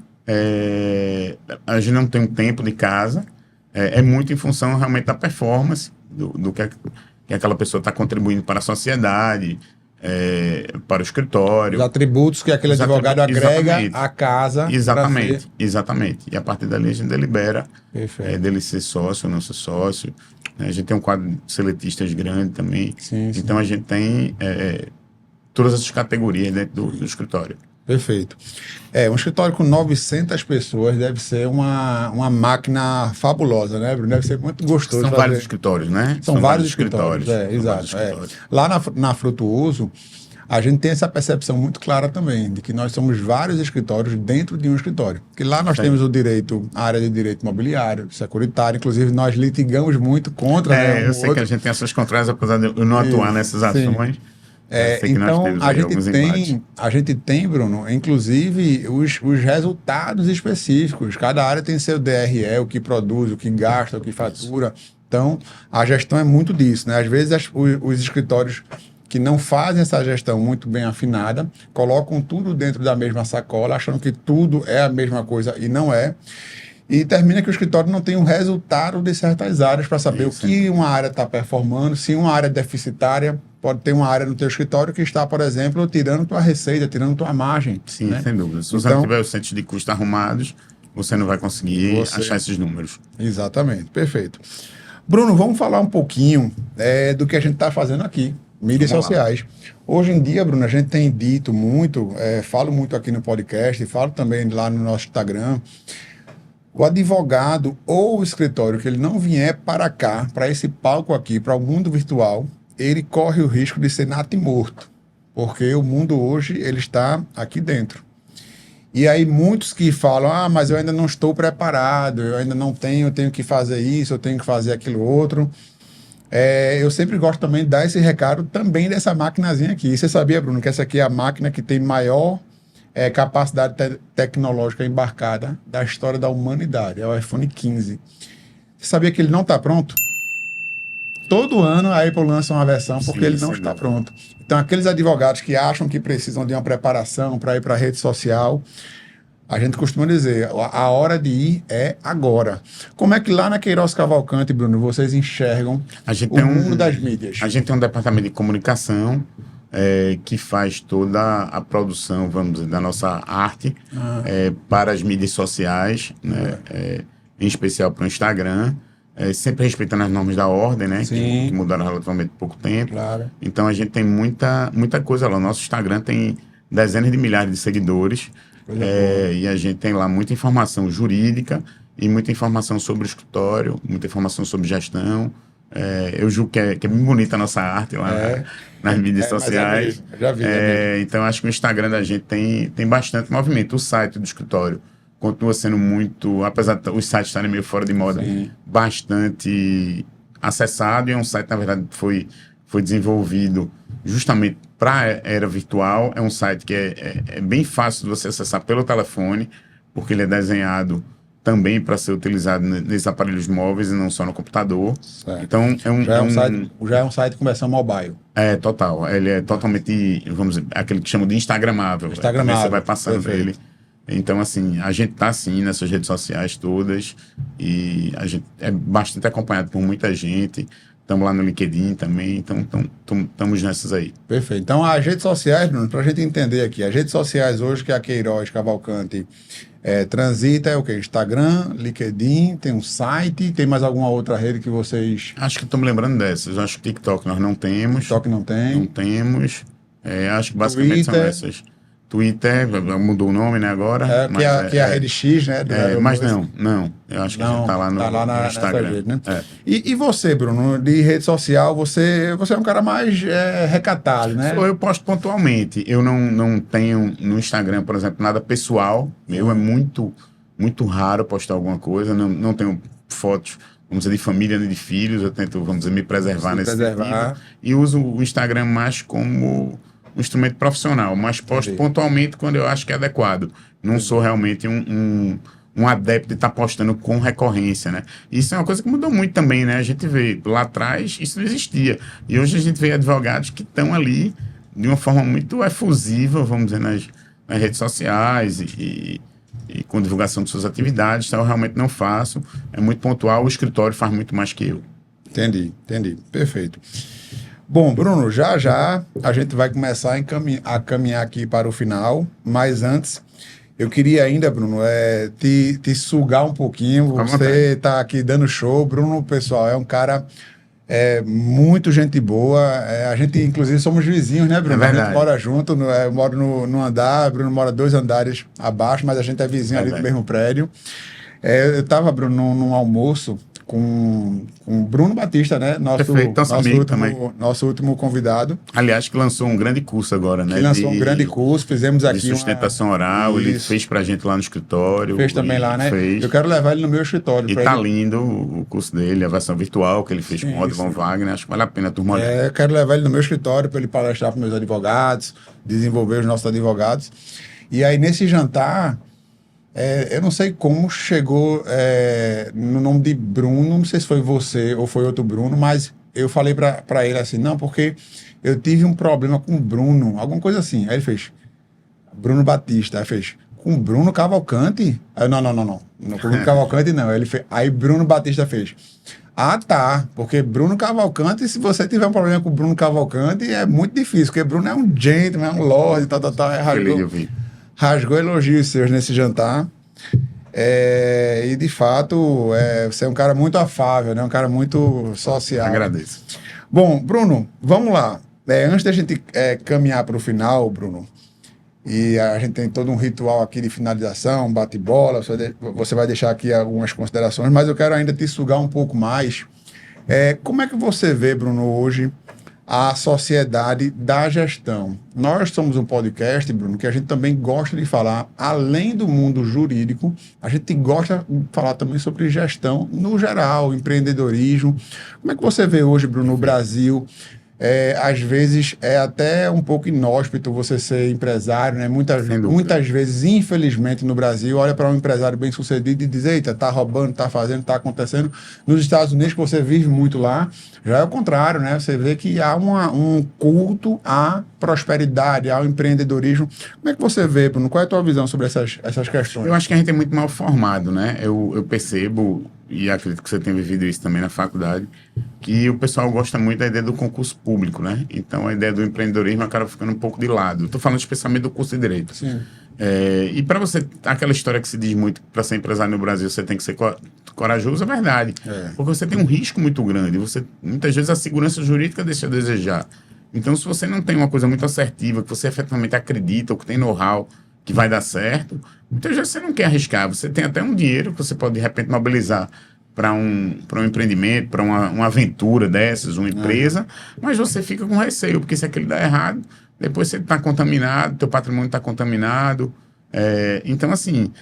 A gente não tem um tempo de casa, é muito em função realmente da performance, do que aquela pessoa está contribuindo para a sociedade, para o escritório. Os atributos que aquele advogado agrega à casa. Exatamente. E a partir dali a gente delibera dele ser sócio ou não ser sócio. A gente tem um quadro de seletistas grande também. Sim. Então a gente tem todas essas categorias dentro do escritório. Perfeito. Um escritório com 900 pessoas deve ser uma máquina fabulosa, né, Bruno? Deve ser muito gostoso. São vários escritórios, né? São vários escritórios. Exato. Lá na Frutuoso, a gente tem essa percepção muito clara também, de que nós somos vários escritórios dentro de um escritório. Porque lá nós temos a área de direito imobiliário, securitário, inclusive nós litigamos muito contra. Eu sei que a gente tem essas contrárias, apesar de eu não atuar nessas ações. Então, a gente tem, Bruno, inclusive os resultados específicos. Cada área tem seu DRE, o que produz, o que gasta, o que fatura. Então, a gestão é muito disso, né? Às vezes, os escritórios que não fazem essa gestão muito bem afinada, colocam tudo dentro da mesma sacola, achando que tudo é a mesma coisa e não é. E termina que o escritório não tem um resultado de certas áreas para saber o que uma área está performando, se uma área é deficitária. Pode ter uma área no teu escritório que está, por exemplo, tirando tua receita, tirando tua margem. Sim, né? Sem dúvida. Se você não tiver os centros de custo arrumados, você não vai conseguir achar esses números. Exatamente, perfeito. Bruno, vamos falar um pouquinho do que a gente está fazendo aqui, mídias sociais. Hoje em dia, Bruno, a gente tem dito muito, falo muito aqui no podcast, falo também lá no nosso Instagram. O advogado ou o escritório que ele não vier para cá, para esse palco aqui, para o mundo virtual, ele corre o risco de ser natimorto, porque o mundo hoje ele está aqui dentro. E aí muitos que falam, mas eu ainda não estou preparado, eu ainda não tenho, eu tenho que fazer isso, eu tenho que fazer aquilo outro. Eu sempre gosto também de dar esse recado também dessa maquinazinha aqui. Você sabia, Bruno, que essa aqui é a máquina que tem maior capacidade tecnológica embarcada da história da humanidade, é o iPhone 15. Você sabia que ele não está pronto? Todo ano a Apple lança uma versão porque ele não está pronto. Então, aqueles advogados que acham que precisam de uma preparação para ir para a rede social, a gente costuma dizer, a hora de ir é agora. Como é que lá na Queiroz Cavalcante, Bruno, vocês enxergam o mundo das mídias? A gente tem um departamento de comunicação que faz toda a produção, vamos dizer, da nossa arte para as mídias sociais, né? Em especial para o Instagram. Sempre respeitando as normas da ordem, né? Que mudaram há relativamente pouco tempo. Claro. Então a gente tem muita coisa lá. O nosso Instagram tem dezenas de milhares de seguidores. E a gente tem lá muita informação jurídica e muita informação sobre o escritório, muita informação sobre gestão, Eu julgo que é bem bonita a nossa arte lá nas mídias sociais. Já vi. Então, acho que o Instagram da gente tem bastante movimento. O site do escritório continua sendo muito, apesar dos sites estarem meio fora de moda, bastante acessado. E é um site, na verdade, foi desenvolvido justamente para a era virtual. É um site que é bem fácil de você acessar pelo telefone, porque ele é desenhado também para ser utilizado nesses aparelhos móveis e não só no computador. Certo. Então, já é um site com versão mobile. Total. Ele é totalmente, vamos dizer, aquele que chamam de instagramável. Instagramável. Você vai passando Perfeito. dele. Então, assim, a gente tá, assim, nessas redes sociais todas e a gente é bastante acompanhado por muita gente. Estamos lá no LinkedIn também, então estamos nessas aí. Perfeito. Então, as redes sociais, Bruno, para a gente entender aqui, as redes sociais hoje que a Queiroz Cavalcante transita é o quê? Instagram, LinkedIn, tem um site, tem mais alguma outra rede que vocês... Acho que estou me lembrando dessas. Eu acho que TikTok nós não temos. TikTok não tem. Não temos. Acho que basicamente Twitter. são essas. Twitter, mudou o nome, né, agora. Que é a rede X, né? Mas não. Eu acho que a gente tá lá no Instagram. Rede, né? E você, Bruno, de rede social, você é um cara mais recatado, né? Eu posto pontualmente. Eu não tenho no Instagram, por exemplo, nada pessoal. Meu é muito, muito raro postar alguma coisa. Não tenho fotos, vamos dizer, de família nem de filhos. Eu tento, vamos dizer, me preservar nesse sentido. E uso o Instagram mais como um instrumento profissional, mas posto pontualmente quando eu acho que é adequado. Não sou realmente um adepto de estar postando com recorrência, né? Isso é uma coisa que mudou muito também, né? A gente vê, lá atrás, isso não existia. E hoje a gente vê advogados que estão ali de uma forma muito efusiva, vamos dizer, nas redes sociais e com divulgação de suas atividades. Então, eu realmente não faço. É muito pontual. O escritório faz muito mais que eu. Entendi. Perfeito. Bom, Bruno, já a gente vai começar a caminhar aqui para o final, mas antes eu queria ainda, Bruno, te sugar um pouquinho. Você está aqui dando show. Bruno, pessoal, é um cara muito gente boa. A gente, inclusive, somos vizinhos, né, Bruno? É a gente mora junto, eu moro no andar, Bruno mora 2 andares abaixo, mas a gente é vizinho ali do mesmo prédio. Eu estava, Bruno, num almoço com o Bruno Batista, né? Nosso último convidado. Aliás, que lançou um grande curso agora, né? Que lançou um grande curso, fizemos aqui de sustentação oral, ele fez pra gente lá no escritório. Fez também lá, né? Eu quero levar ele no meu escritório. E tá lindo o curso dele, a versão virtual que ele fez com o Odvan Wagner, acho que vale a pena a turma olhar. Eu quero levar ele no meu escritório para ele palestrar para meus advogados, desenvolver os nossos advogados. E aí, nesse jantar... eu não sei como chegou no nome de Bruno, não sei se foi você ou foi outro Bruno, mas eu falei para ele assim, não, porque eu tive um problema com o Bruno, alguma coisa assim. Aí ele fez, Bruno Batista, aí fez, com Bruno Cavalcante? Aí eu, não, com Bruno Cavalcante não. Aí Bruno Batista fez, tá, porque Bruno Cavalcante, se você tiver um problema com o Bruno Cavalcante, é muito difícil, porque Bruno é um gentleman, é um lord, tal, rasgou elogios seus nesse jantar. E de fato, você é um cara muito afável, né? Um cara muito social. Agradeço. Bom, Bruno, vamos lá. Antes da gente caminhar para o final, Bruno, e a gente tem todo um ritual aqui de finalização, bate-bola, você vai deixar aqui algumas considerações, mas eu quero ainda te sugar um pouco mais. Como é que você vê, Bruno, hoje a sociedade da gestão? Nós somos um podcast, Bruno, que a gente também gosta de falar, além do mundo jurídico, a gente gosta de falar também sobre gestão no geral, empreendedorismo. Como é que você vê hoje, Bruno, no Brasil? Às vezes é até um pouco inóspito você ser empresário, né? Muitas vezes, infelizmente, no Brasil, olha para um empresário bem sucedido e diz, eita, tá roubando, tá fazendo, tá acontecendo. Nos Estados Unidos, que você vive muito lá, já é o contrário, né? Você vê que há um culto à prosperidade, ao empreendedorismo. Como é que você vê, Bruno? Qual é a tua visão sobre essas questões? Eu acho que a gente é muito mal formado, né? Eu percebo, e acredito que você tenha vivido isso também na faculdade, que o pessoal gosta muito da ideia do concurso público, né? Então, a ideia do empreendedorismo acaba ficando um pouco de lado. Estou falando especialmente do curso de Direito. Sim. E para você, aquela história que se diz muito, para ser empresário no Brasil, você tem que ser corajoso, é verdade. Porque você tem um risco muito grande. Muitas vezes a segurança jurídica deixa a desejar. Então, se você não tem uma coisa muito assertiva, que você efetivamente acredita, ou que tem know-how, que vai dar certo, muitas vezes você não quer arriscar. Você tem até um dinheiro que você pode, de repente, mobilizar para um empreendimento, para uma aventura dessas, uma empresa, mas você fica com receio, porque se aquele dá errado, depois você está contaminado, teu patrimônio está contaminado. Então, assim,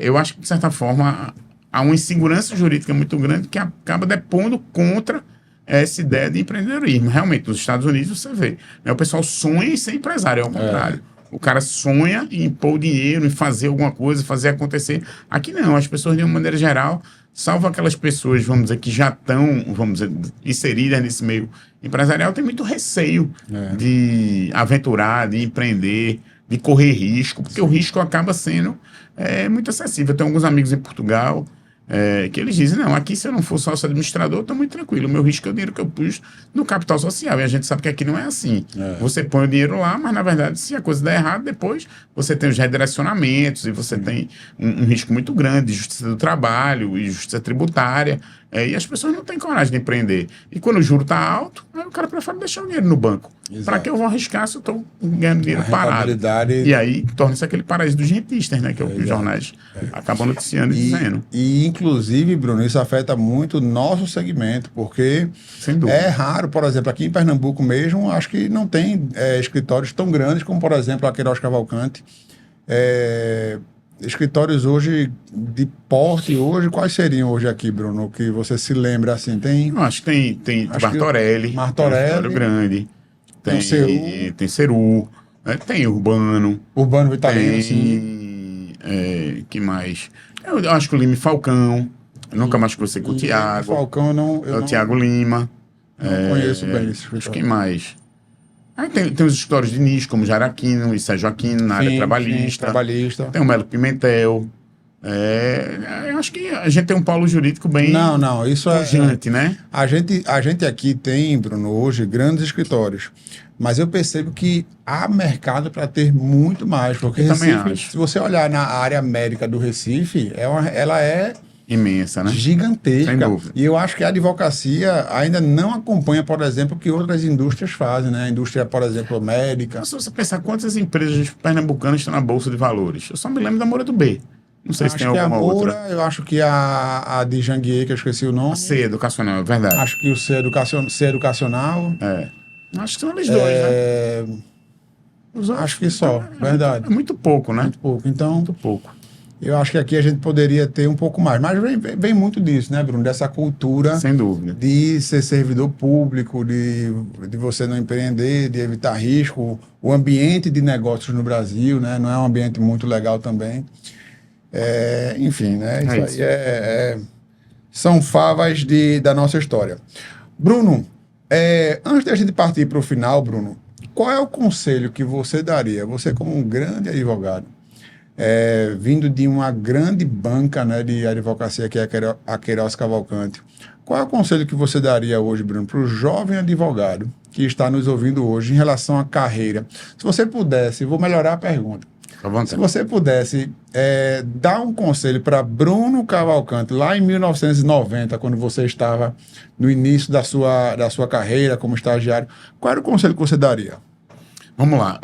eu acho que, de certa forma, há uma insegurança jurídica muito grande que acaba depondo contra essa ideia de empreendedorismo. Realmente, nos Estados Unidos, você vê, né, o pessoal sonha em ser empresário, é o contrário. O cara sonha em pôr o dinheiro, em fazer alguma coisa, fazer acontecer. Aqui não, as pessoas, de uma maneira geral, salvo aquelas pessoas, vamos dizer, que já estão, vamos dizer, inseridas nesse meio empresarial, tem muito receio de aventurar, de empreender, de correr risco, porque o risco acaba sendo muito acessível. Eu tenho alguns amigos em Portugal que eles dizem, não, aqui se eu não for sócio administrador, eu estou muito tranquilo, o meu risco é o dinheiro que eu pus no capital social, e a gente sabe que aqui não é assim. Você põe o dinheiro lá, mas na verdade, se a coisa der errado, depois você tem os redirecionamentos, e você tem um risco muito grande de justiça do trabalho e justiça tributária, e as pessoas não têm coragem de empreender. E quando o juro está alto, aí o cara prefere deixar o dinheiro no banco. Para que eu vou arriscar se eu estou ganhando dinheiro parado? E aí torna-se aquele paraíso dos rentistas, né? Que é o que os jornais acabam noticiando e dizendo. E, inclusive, Bruno, isso afeta muito o nosso segmento, porque é raro, por exemplo, aqui em Pernambuco mesmo, acho que não tem escritórios tão grandes como, por exemplo, a Queiroz Cavalcante. Escritórios hoje de porte, quais seriam hoje aqui, Bruno? Que você se lembra assim? Eu acho que tem Martorelli, um escritório grande, tem Ceru, tem Urbano. Urbano Vitalino, sim. Que mais? Eu acho que o Lima Falcão, eu nunca mais conversei com o Tiago. Falcão, o Tiago Lima. Não conheço bem esse escritório. Acho que mais. Aí tem os escritórios de nicho, como Jair Aquino e Sérgio Aquino, na área trabalhista. Tem o Melo Pimentel. Eu acho que a gente tem um polo jurídico bem isso pujante, né? A gente aqui tem, Bruno, hoje, grandes escritórios. Mas eu percebo que há mercado para ter muito mais. Porque Recife, se você olhar na área médica do Recife, ela é imensa, né? Gigantesca. Sem dúvida. E eu acho que a advocacia ainda não acompanha, por exemplo, o que outras indústrias fazem, né? A indústria, por exemplo, médica. Se você pensar quantas empresas pernambucanas estão na Bolsa de Valores, eu só me lembro da Moura do B. Não sei se tem alguma outra. Eu acho que a de Janguier, que eu esqueci o nome. A C Educacional, é verdade. Acho que o C Educacional. Acho que são eles dois, né? Acho que só, verdade. É muito pouco, né? Muito pouco. Então, muito pouco. Eu acho que aqui a gente poderia ter um pouco mais. Mas vem muito disso, né, Bruno? Dessa cultura. Sem dúvida. De ser servidor público, de você não empreender, de evitar risco. O ambiente de negócios no Brasil, né? Não é um ambiente muito legal também. Enfim, né? Isso aí são favas da nossa história. Bruno, antes da gente partir para o final, Bruno, qual é o conselho que você daria? Você como um grande advogado, vindo de uma grande banca, né, de advocacia, que é a Queiroz Cavalcante. Qual é o conselho que você daria hoje, Bruno, para o jovem advogado que está nos ouvindo hoje em relação à carreira? Se você pudesse, vou melhorar a pergunta. Se você pudesse dar um conselho para Bruno Cavalcante, lá em 1990, quando você estava no início da sua carreira como estagiário, qual era o conselho que você daria? Vamos lá.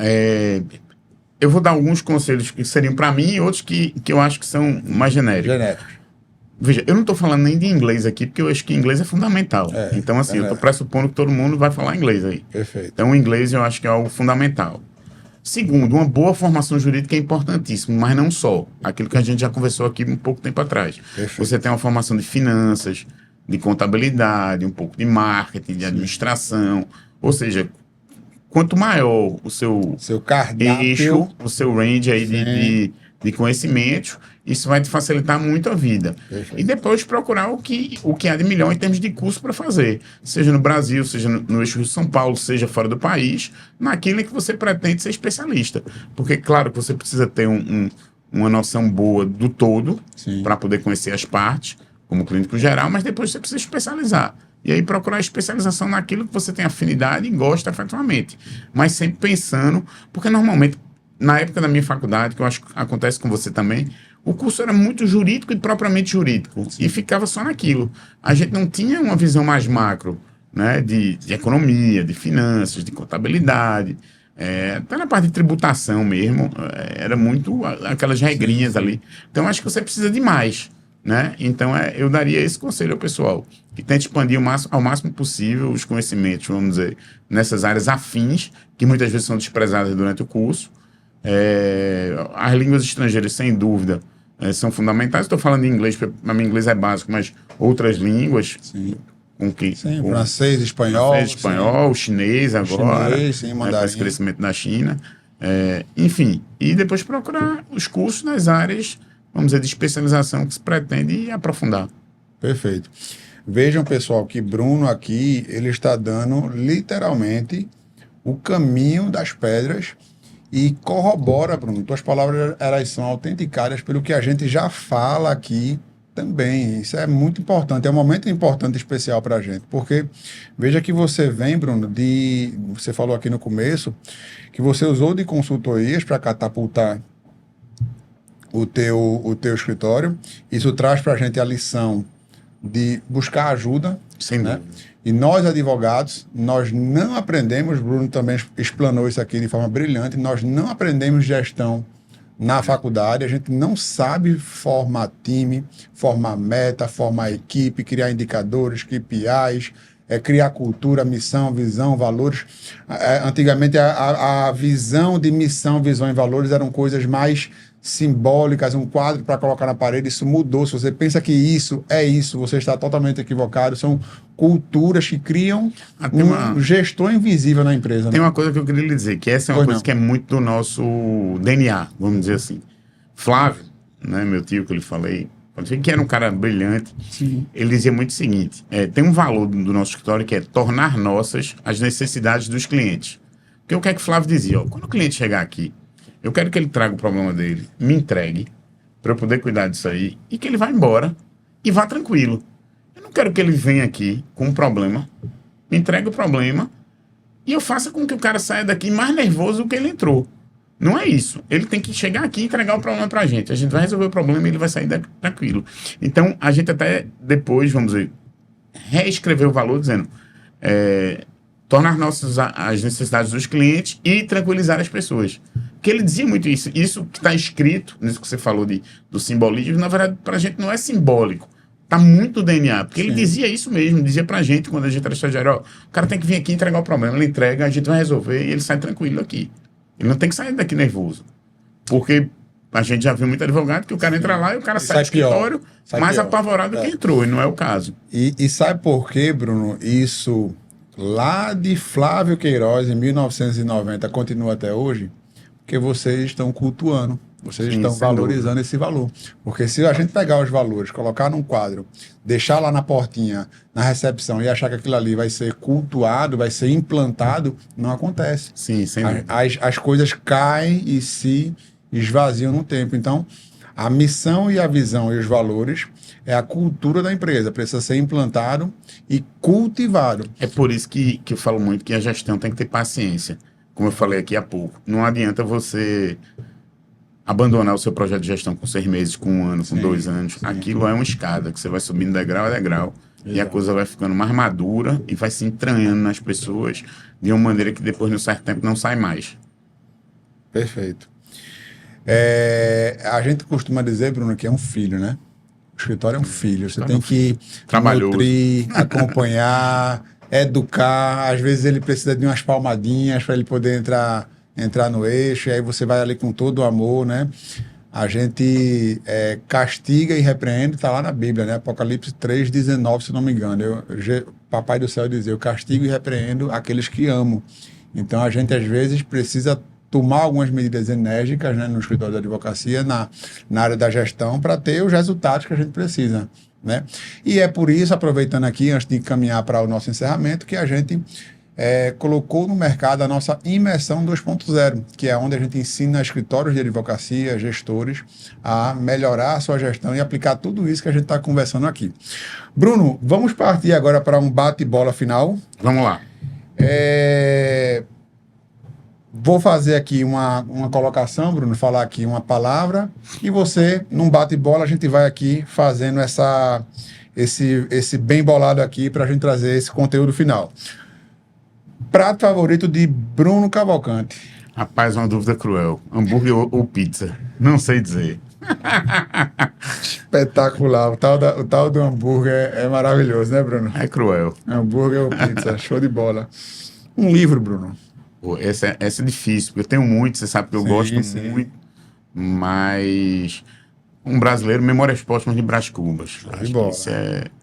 Eu vou dar alguns conselhos que seriam para mim e outros que eu acho que são mais genéricos. Veja, eu não estou falando nem de inglês aqui, porque eu acho que inglês é fundamental. Então, assim, eu estou pressupondo que todo mundo vai falar inglês aí. Perfeito. Então, o inglês eu acho que é algo fundamental. Segundo, uma boa formação jurídica é importantíssimo, mas não só. Aquilo que a gente já conversou aqui um pouco tempo atrás. Perfeito. Você tem uma formação de finanças, de contabilidade, um pouco de marketing, de administração. Ou seja, quanto maior o seu cardápio, eixo, o seu range aí de conhecimentos, isso vai te facilitar muito a vida. Perfeito. E depois procurar o que há de melhor em termos de curso para fazer. Seja no Brasil, seja no eixo de São Paulo, seja fora do país, naquilo em que você pretende ser especialista. Porque, claro, que você precisa ter uma noção boa do todo para poder conhecer as partes, como clínico geral, mas depois você precisa especializar. E aí procurar especialização naquilo que você tem afinidade e gosta efetivamente. Mas sempre pensando, porque normalmente, na época da minha faculdade, que eu acho que acontece com você também, o curso era muito jurídico e propriamente jurídico. Sim. E ficava só naquilo. A gente não tinha uma visão mais macro, né, de economia, de finanças, de contabilidade, até na parte de tributação mesmo, era muito aquelas regrinhas ali. Então, acho que você precisa de mais. né? Então, eu daria esse conselho ao pessoal, que tente expandir ao máximo possível os conhecimentos, vamos dizer, nessas áreas afins, que muitas vezes são desprezadas durante o curso. As línguas estrangeiras, sem dúvida, são fundamentais. Estou falando em inglês, porque para mim inglês é básico, mas outras línguas... Sim. Com Francês, espanhol, chinês agora, chinês, sim, com esse crescimento da China. Enfim, e depois procurar os cursos nas áreas, vamos dizer, de especialização que se pretende aprofundar. Perfeito. Vejam, pessoal, que Bruno aqui, ele está dando literalmente o caminho das pedras e corrobora, Bruno, tuas palavras elas são autenticadas pelo que a gente já fala aqui também. Isso é muito importante, é um momento importante, especial para a gente, porque veja que você vem, Bruno, você falou aqui no começo, que você usou de consultorias para catapultar o teu escritório. Isso traz para a gente a lição de buscar ajuda, sem dúvida. E nós, advogados, nós não aprendemos, Bruno também explanou isso aqui de forma brilhante, nós não aprendemos gestão na faculdade, a gente não sabe formar time, formar meta, formar equipe, criar indicadores, KPIs, criar cultura, missão, visão, valores. Antigamente, a visão de missão, visão e valores eram coisas mais simbólicas, um quadro para colocar na parede. Isso mudou. Se você pensa que isso é isso, você está totalmente equivocado. São culturas que criam um gestor invisível na empresa. Tem uma coisa que eu queria lhe dizer, que essa é uma coisa que é muito do nosso DNA, vamos dizer assim. Flávio, né, meu tio que eu lhe falei, que era um cara brilhante, sim, ele dizia muito o seguinte, tem um valor do nosso escritório que é tornar nossas as necessidades dos clientes. Porque o que é que Flávio dizia? Quando o cliente chegar aqui, eu quero que ele traga o problema dele, me entregue, para eu poder cuidar disso aí, e que ele vá embora e vá tranquilo. Eu não quero que ele venha aqui com um problema, me entregue o problema, e eu faça com que o cara saia daqui mais nervoso do que ele entrou. Não é isso. Ele tem que chegar aqui e entregar o problema para a gente. A gente vai resolver o problema e ele vai sair daqui tranquilo. Então, a gente até depois, vamos dizer, reescrever o valor dizendo... tornar nossas as necessidades dos clientes e tranquilizar as pessoas. Porque ele dizia muito isso. Isso que está escrito, nisso que você falou do simbolismo, na verdade, para a gente não é simbólico. Está muito no DNA. Porque ele dizia isso mesmo, dizia para a gente, quando a gente era estagiário, o cara tem que vir aqui entregar o problema. Ele entrega, a gente vai resolver e ele sai tranquilo aqui. Ele não tem que sair daqui nervoso. Porque a gente já viu muito advogado que o cara entra lá e o cara sai do escritório mais apavorado do que entrou, e não é o caso. E sabe por quê, Bruno? Isso... lá de Flávio Queiroz, em 1990, continua até hoje, porque vocês estão cultuando, vocês estão valorizando esse valor. Porque se a gente pegar os valores, colocar num quadro, deixar lá na portinha, na recepção, e achar que aquilo ali vai ser cultuado, vai ser implantado, não acontece. Sim, sem dúvida. As coisas caem e se esvaziam no tempo. Então, a missão e a visão e os valores é a cultura da empresa, precisa ser implantado e cultivado. É por isso que eu falo muito que a gestão tem que ter paciência. Como eu falei aqui há pouco, não adianta você abandonar o seu projeto de gestão com 6 meses, com 1 ano, com 2 anos. Aquilo é uma escada que você vai subindo degrau a degrau. Exato. E a coisa vai ficando mais madura e vai se entranhando nas pessoas de uma maneira que depois, de um certo tempo, não sai mais. Perfeito. A gente costuma dizer, Bruno, que é um filho, né? O escritório é um filho. Você tem que nutrir, acompanhar, educar. Às vezes ele precisa de umas palmadinhas para ele poder entrar no eixo. E aí você vai ali com todo o amor, né? A gente castiga e repreende, está lá na Bíblia, né? Apocalipse 3:19, se não me engano. Papai do céu dizia, eu castigo e repreendo aqueles que amo. Então a gente às vezes precisa tomar algumas medidas enérgicas, né, no escritório da advocacia, na área da gestão, para ter os resultados que a gente precisa, né? E é por isso, aproveitando aqui, antes de caminhar para o nosso encerramento, que a gente colocou no mercado a nossa imersão 2.0, que é onde a gente ensina escritórios de advocacia, gestores, a melhorar a sua gestão e aplicar tudo isso que a gente está conversando aqui. Bruno, vamos partir agora para um bate-bola final. Vamos lá. Vou fazer aqui uma colocação, Bruno, falar aqui uma palavra, e você, num bate-bola, a gente vai aqui fazendo esse bem bolado aqui para a gente trazer esse conteúdo final. Prato favorito de Bruno Cavalcante? Rapaz, uma dúvida cruel. Hambúrguer ou pizza? Não sei dizer. Espetacular. O tal do hambúrguer é maravilhoso, né, Bruno? É cruel. Hambúrguer ou pizza, show de bola. Um livro, Bruno. Pô, essa é difícil, porque eu tenho muito, você sabe que eu gosto Sim. muito, mas um brasileiro, Memórias Póstumas de Brás Cubas. de Acho que bola. esse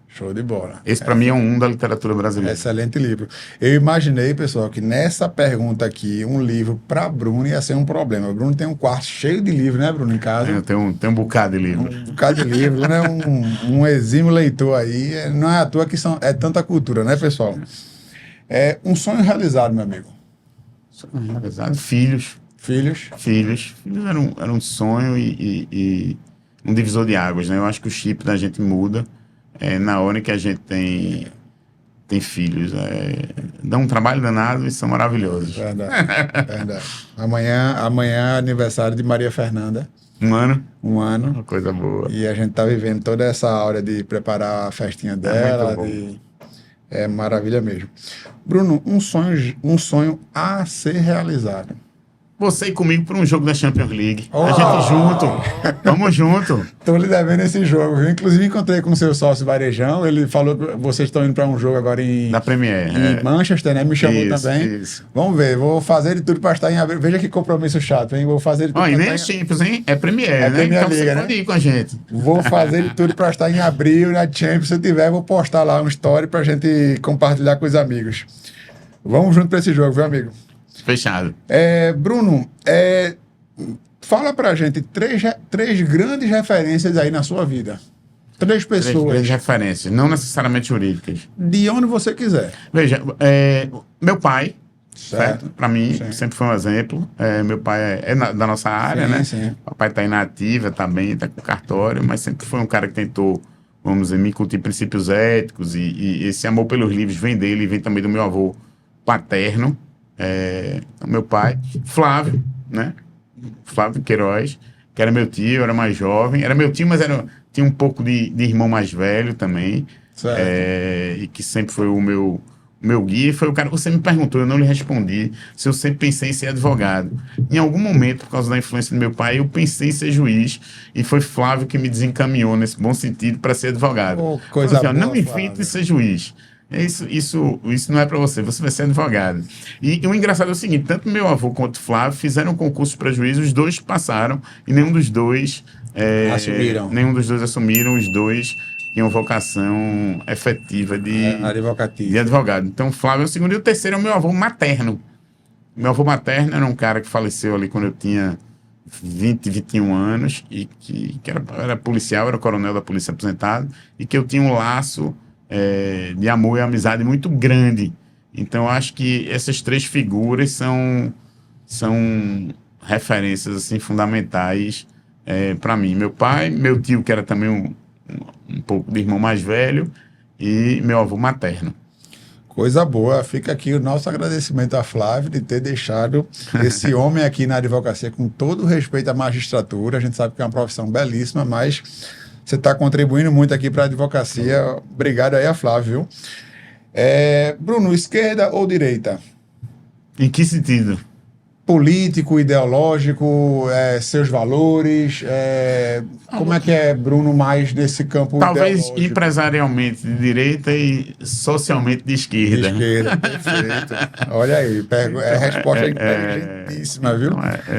Show de bola. para mim é um da literatura brasileira. Excelente livro. Eu imaginei, pessoal, que nessa pergunta aqui, um livro para Bruno ia ser um problema. O Bruno tem um quarto cheio de livros, né, Bruno, em casa? Eu tenho um bocado de livro. Um bocado de livro, né? Um exímio leitor aí. Não é à toa que é tanta cultura, né, pessoal? É um sonho realizado, meu amigo. Exato. Filhos era um sonho e um divisor de águas, né? Eu acho que o chip da gente muda na hora que a gente tem filhos. Dá um trabalho danado e são maravilhosos. Verdade, verdade. Amanhã é aniversário de Maria Fernanda. Um ano, Um ano. uma coisa boa. E a gente tá vivendo toda essa aura de preparar a festinha dela. muito bom. É maravilha mesmo. Bruno, um sonho a ser realizado. Você ir comigo para um jogo da Champions League. Oh! A gente junto. Vamos junto. Tô lhe devendo esse jogo, viu? Inclusive, encontrei com o seu sócio Varejão. Ele falou que vocês estão indo para um jogo agora Da Premier. em Manchester, né? Me chamou Isso, também. isso. Vamos ver, vou fazer de tudo para estar em abril. Veja que compromisso chato, hein? Vou fazer de tudo Ó, e pra nem é estar Champions, hein? É Premier, É né? Premier Então Liga, você né? pode ir com a gente. Vou fazer de tudo para estar em abril na Champions. Se eu tiver, vou postar lá um story para a gente compartilhar com os amigos. Vamos junto para esse jogo, viu, amigo? Fechado. Bruno, fala pra gente três grandes referências aí na sua vida. Três Três pessoas, grandes referências, não necessariamente jurídicas. de onde você quiser. Veja, meu pai, certo? Para mim, Sim. sempre foi um exemplo. Meu pai é da nossa área, Sim, né? sim. Papai está inativa, está bem, está com cartório, mas sempre foi um cara que tentou, vamos dizer, me incutir princípios éticos e esse amor pelos livros vem dele e vem também do meu avô paterno, meu pai. Flávio, né? Flávio Queiroz, que era meu tio, eu era mais jovem. Era meu tio, mas tinha um pouco de irmão mais velho também. Certo. E que sempre foi o meu guia. E foi o cara. Você me perguntou, eu não lhe respondi se eu sempre pensei em ser advogado. Em algum momento, por causa da influência do meu pai, eu pensei em ser juiz. E foi Flávio que me desencaminhou nesse bom sentido para ser advogado. Oh, coisa Falou assim, ó, boa, não invente Flávio. de ser juiz. Isso não é para você vai ser advogado. E o engraçado é o seguinte: tanto meu avô quanto o Flávio fizeram concurso para juiz, os dois passaram e nenhum dos dois Assumiram. Nenhum dos dois assumiram, os dois tinham vocação efetiva de Advocativo. advogado. Então, o Flávio é o segundo e o terceiro é o meu avô materno. Meu avô materno era um cara que faleceu ali quando eu tinha 20, 21 anos e que era policial, era coronel da polícia aposentado e que eu tinha um laço de amor e amizade muito grande. Então, eu acho que essas três figuras são referências assim, fundamentais para mim. Meu pai, meu tio, que era também um pouco de irmão mais velho, e meu avô materno. Coisa boa. Fica aqui o nosso agradecimento a Flávio de ter deixado esse homem aqui na advocacia com todo o respeito à magistratura. A gente sabe que é uma profissão belíssima, mas você está contribuindo muito aqui para a advocacia. Obrigado aí a Flávio. Bruno, esquerda ou direita? Em que sentido? Político, ideológico, seus valores, como é que é Bruno mais nesse campo Talvez ideológico? empresarialmente de direita e socialmente de esquerda. De esquerda, perfeito. Olha aí, resposta inteligentíssima, viu?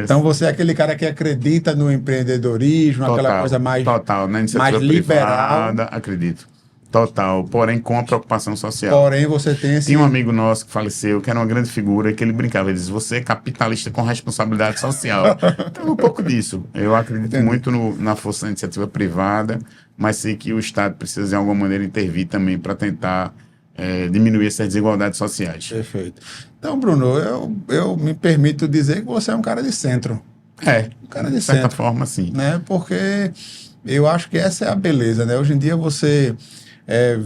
Então você é aquele cara que acredita no empreendedorismo, aquela coisa mais na iniciativa mais liberal. privada, acredito. Total, porém com a preocupação social. Porém, você tem esse... Tinha um amigo nosso que faleceu, que era uma grande figura, que ele brincava, ele dizia, você é capitalista com responsabilidade social. Então, um pouco disso. Eu acredito muito na força da iniciativa privada, mas sei que o Estado precisa, de alguma maneira, intervir também para tentar diminuir essas desigualdades sociais. Perfeito. Então, Bruno, eu me permito dizer que você é um cara de centro. Um cara de certa centro. forma, sim. Né? Porque eu acho que essa é a beleza, né? Hoje em dia você...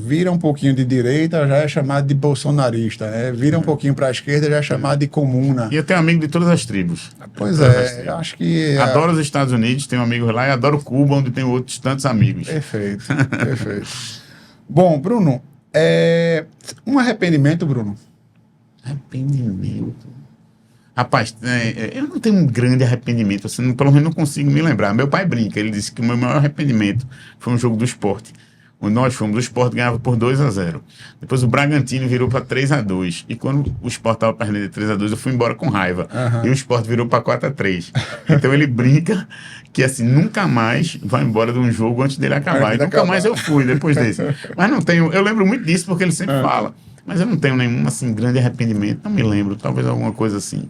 vira um pouquinho de direita, já é chamado de bolsonarista, né? Vira um pouquinho para a esquerda, já é chamado de comuna. E eu tenho amigo de todas as tribos. Pois é, acho que... Adoro os Estados Unidos, tenho amigos lá, e adoro Cuba, onde tenho outros tantos amigos. Perfeito, perfeito. Bom, Bruno, um arrependimento, Bruno? Arrependimento. Rapaz, eu não tenho um grande arrependimento, assim, pelo menos não consigo me lembrar. Meu pai brinca, ele disse que o meu maior arrependimento foi um jogo do Sport. Nós fomos, o Sport ganhava por 2-0. Depois o Bragantino virou para 3-2. E quando o Sport estava perdendo de 3-2, eu fui embora com raiva. E o Sport virou para 4-3. Então ele brinca que assim, nunca mais vai embora de um jogo antes dele acabar. E nunca mais eu fui depois desse. Mas não tenho, eu lembro muito disso porque ele sempre fala. Mas eu não tenho nenhum assim, grande arrependimento, não me lembro, talvez alguma coisa assim.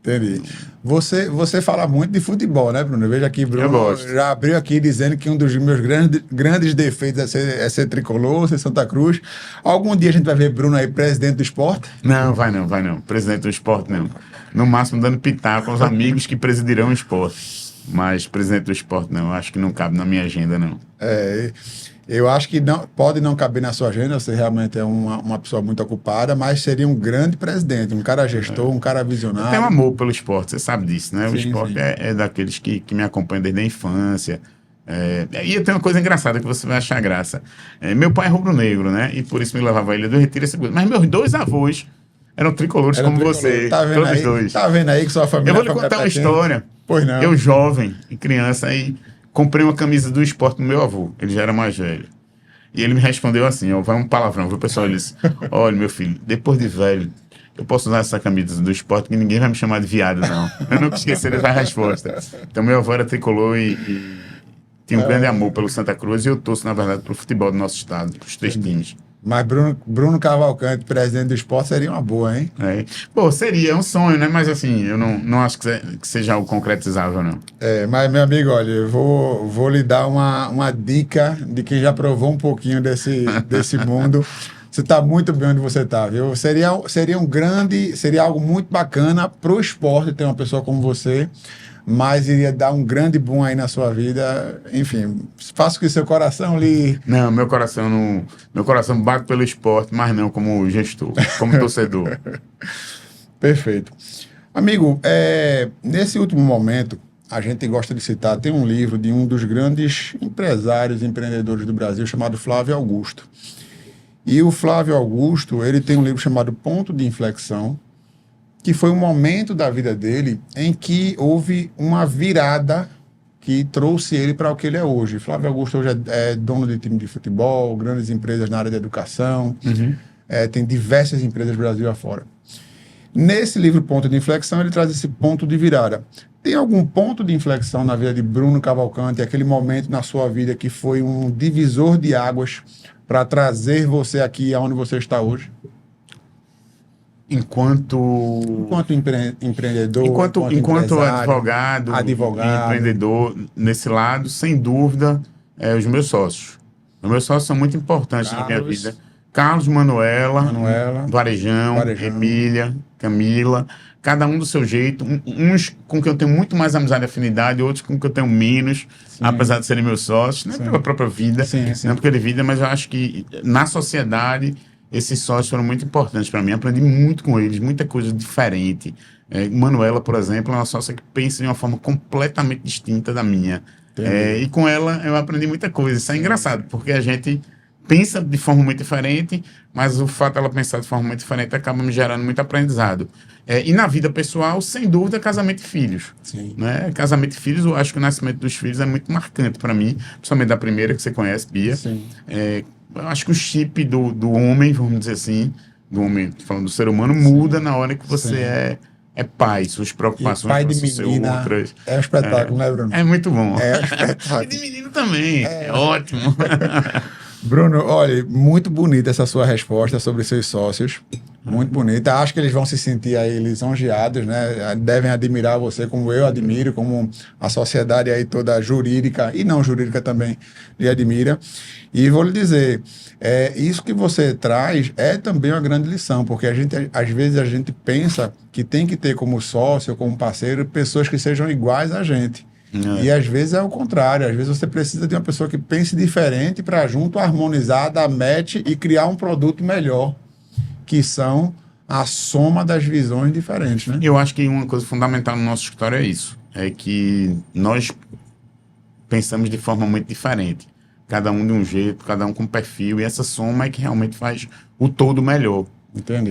Entendi. Você fala muito de futebol, né, Bruno? Veja aqui, Bruno já abriu aqui dizendo que um dos meus grandes defeitos é ser tricolor, ser Santa Cruz. Algum dia a gente vai ver Bruno aí presidente do Sport? Não, vai não. Presidente do Sport, não. No máximo dando pitaco aos amigos que presidirão o Sport. Mas presidente do Sport, não. Acho que não cabe na minha agenda, não. Eu acho que pode não caber na sua agenda, você realmente é uma pessoa muito ocupada, mas seria um grande presidente, um cara gestor, um cara visionário. Eu tenho amor pelo esporte, você sabe disso, né? Sim, o esporte é daqueles que me acompanham desde a infância. E eu tenho uma coisa engraçada que você vai achar graça. Meu pai é rubro-negro, né? E por isso me levava a Ilha do Retiro. Mas meus dois avós eram tricolores como você, todos dois. Tá vendo aí que sua família... Eu vou lhe contar uma história. Pois não. Eu jovem e criança aí... Comprei uma camisa do esporte do meu avô, ele já era mais velho. E ele me respondeu assim, vai um palavrão, viu, pessoal? Ele disse, olha, meu filho, depois de velho, eu posso usar essa camisa do esporte que ninguém vai me chamar de viado, não. Eu nunca esqueci dessa resposta. Então, meu avô era tricolor e tinha um grande amor pelo Santa Cruz e eu torço, na verdade, pelo futebol do nosso estado, os 3 times. Mas Bruno Cavalcante, presidente do esporte, seria uma boa, hein? Pô, seria um sonho, né? Mas assim, eu não acho que seja algo concretizável, não. Mas, meu amigo, olha, eu vou lhe dar uma dica de quem já provou um pouquinho desse mundo. Você está muito bem onde você está, viu? Seria algo muito bacana para o esporte ter uma pessoa como você, mas iria dar um grande boom aí na sua vida. Enfim, faça o que seu coração lhe... Não, meu coração bate pelo esporte, mas não como gestor, como torcedor. Perfeito. Amigo, nesse último momento, a gente gosta de citar, tem um livro de um dos grandes empresários e empreendedores do Brasil, chamado Flávio Augusto. E o Flávio Augusto, ele tem um livro chamado Ponto de Inflexão, que foi um momento da vida dele em que houve uma virada que trouxe ele para o que ele é hoje. Flávio Augusto hoje é dono de time de futebol, grandes empresas na área da educação, tem diversas empresas do Brasil afora. Nesse livro Ponto de Inflexão, ele traz esse ponto de virada. Tem algum ponto de inflexão na vida de Bruno Cavalcante, aquele momento na sua vida que foi um divisor de águas para trazer você aqui aonde você está hoje? Enquanto empreendedor, enquanto advogado e empreendedor, nesse lado, sem dúvida, os meus sócios. Os meus sócios são muito importantes na minha vida. Carlos, Manuela, Varejão, Emília, Camila, cada um do seu jeito. Uns com quem eu tenho muito mais amizade e afinidade, outros com quem eu tenho menos, apesar de serem meus sócios, não é pela própria vida, não porque ele vida, mas eu acho que na sociedade esses sócios foram muito importantes para mim. Aprendi muito com eles, muita coisa diferente. Manuela, por exemplo, é uma sócia que pensa de uma forma completamente distinta da minha. E com ela eu aprendi muita coisa. Isso é engraçado, porque a gente pensa de forma muito diferente, mas o fato dela pensar de forma muito diferente acaba me gerando muito aprendizado. E na vida pessoal, sem dúvida, casamento e filhos. Né? Casamento e filhos, eu acho que o nascimento dos filhos é muito marcante para mim, principalmente da primeira que você conhece, Bia. Eu acho que o chip do homem, vamos dizer assim, do homem, falando do ser humano, muda na hora que você é pai, suas preocupações pai de menina outras. É um espetáculo, né, Bruno? É muito bom. É um espetáculo. E de menino também, é ótimo. Bruno, olha, muito bonita essa sua resposta sobre seus sócios. Muito bonita. Acho que eles vão se sentir aí lisonjeados, né? Devem admirar você, como eu admiro, como a sociedade aí toda jurídica e não jurídica também lhe admira. E vou lhe dizer, isso que você traz é também uma grande lição, porque às vezes a gente pensa que tem que ter como sócio, como parceiro, pessoas que sejam iguais a gente. E às vezes é o contrário, às vezes você precisa de uma pessoa que pense diferente para junto harmonizar, dar match e criar um produto melhor, que são a soma das visões diferentes, né? Eu acho que uma coisa fundamental no nosso escritório é isso, é que nós pensamos de forma muito diferente, cada um de um jeito, cada um com um perfil, e essa soma é que realmente faz o todo melhor. Entendi.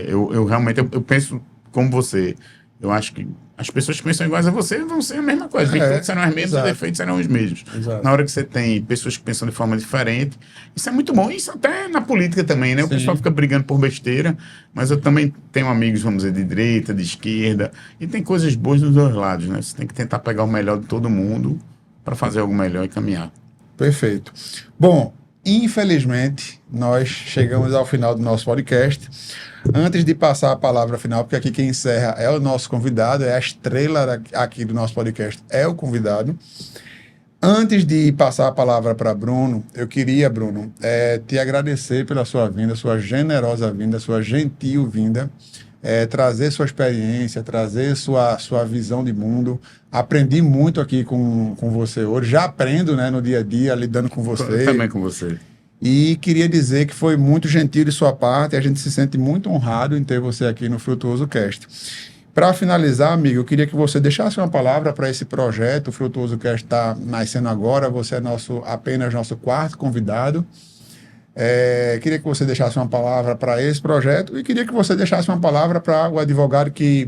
Eu realmente eu penso como você. Eu acho que as pessoas que pensam iguais a você vão ser a mesma coisa. Virtudes serão as mesmas, exato. e defeitos serão os mesmos. Exato. Na hora que você tem pessoas que pensam de forma diferente, isso é muito bom. Isso até na política também, né? O Sim. pessoal fica brigando por besteira, mas eu também tenho amigos, vamos dizer, de direita, de esquerda, e tem coisas boas dos dois lados, né? Você tem que tentar pegar o melhor de todo mundo para fazer algo melhor e caminhar. Perfeito. Bom, infelizmente, nós chegamos ao final do nosso podcast. Antes de passar a palavra final, porque aqui quem encerra é o nosso convidado, é a estrela aqui do nosso podcast, é o convidado. Antes de passar a palavra para Bruno, eu queria, Bruno, te agradecer pela sua vinda, sua generosa vinda, sua gentil vinda, trazer sua experiência, trazer sua visão de mundo. Aprendi muito aqui com você hoje, já aprendo, né, no dia a dia, lidando com você. Eu também com você. E queria dizer que foi muito gentil de sua parte, a gente se sente muito honrado em ter você aqui no Frutuoso Cast. Para finalizar, amigo, eu queria que você deixasse uma palavra para esse projeto. O Frutuoso Cast está nascendo agora, você é apenas nosso quarto convidado. Queria que você deixasse uma palavra para esse projeto e queria que você deixasse uma palavra para o advogado que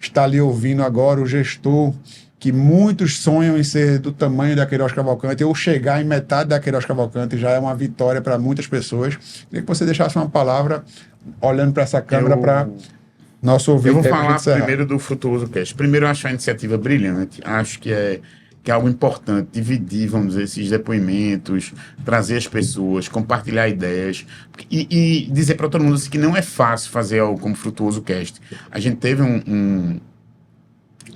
está ali ouvindo agora, o gestor, que muitos sonham em ser do tamanho da Queiroz Cavalcante ou chegar em metade da Queiroz Cavalcante já é uma vitória para muitas pessoas. Queria que você deixasse uma palavra olhando para essa câmera para nosso ouvinte. Eu vou falar primeiro do Frutuoso Cast. Primeiro, eu acho a iniciativa brilhante. Acho que é algo importante, dividir, vamos dizer, esses depoimentos, trazer as pessoas, compartilhar ideias e dizer para todo mundo assim, que não é fácil fazer algo como Frutuoso Cast. A gente teve um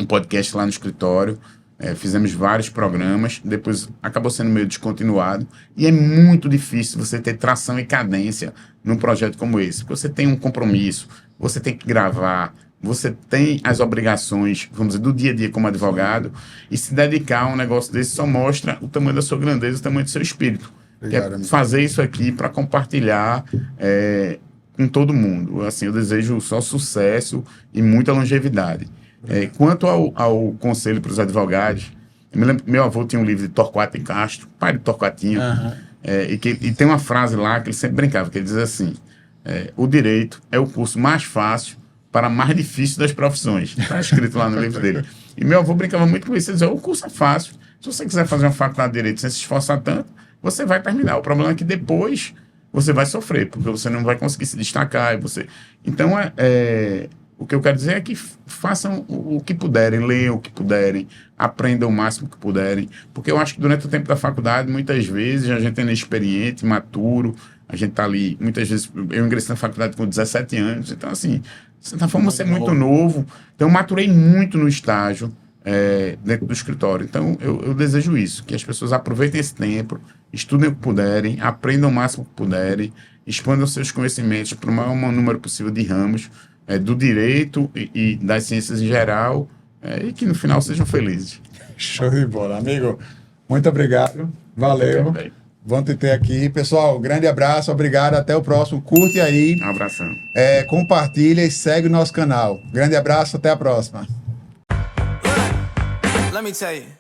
podcast lá no escritório, fizemos vários programas, depois acabou sendo meio descontinuado, e é muito difícil você ter tração e cadência num projeto como esse, porque você tem um compromisso, você tem que gravar, você tem as obrigações, vamos dizer, do dia a dia como advogado, e se dedicar a um negócio desse só mostra o tamanho da sua grandeza, o tamanho do seu espírito. Obrigado, Fazer isso aqui para compartilhar com todo mundo. Assim, eu desejo só sucesso e muita longevidade. Quanto ao conselho para os advogados, eu me lembro que meu avô tinha um livro de Torquato e Castro, pai de Torquatinho, e tem uma frase lá que ele sempre brincava, que ele diz assim, o direito é o curso mais fácil para a mais difícil das profissões. Está escrito lá no livro dele. E meu avô brincava muito com isso, ele dizia, o curso é fácil, se você quiser fazer uma faculdade de direito sem se esforçar tanto, você vai terminar. O problema é que depois você vai sofrer, porque você não vai conseguir se destacar. Então, o que eu quero dizer é que façam o que puderem, leiam o que puderem, aprendam o máximo que puderem, porque eu acho que durante o tempo da faculdade, muitas vezes, a gente é inexperiente, maturo, a gente está ali, muitas vezes, eu ingressei na faculdade com 17 anos, então, assim, de certa forma, você é muito novo, então eu maturei muito no estágio, dentro do escritório. Então, eu desejo isso, que as pessoas aproveitem esse tempo, estudem o que puderem, aprendam o máximo que puderem, expandam seus conhecimentos para o maior número possível de ramos, do direito e das ciências em geral, e que no final sejam felizes. Show de bola, amigo. Muito obrigado. Valeu. Bom te ter aqui. Pessoal, grande abraço, obrigado. Até o próximo. Curte aí. Um abração. Compartilha e segue o nosso canal. Grande abraço, até a próxima. Let me tell you.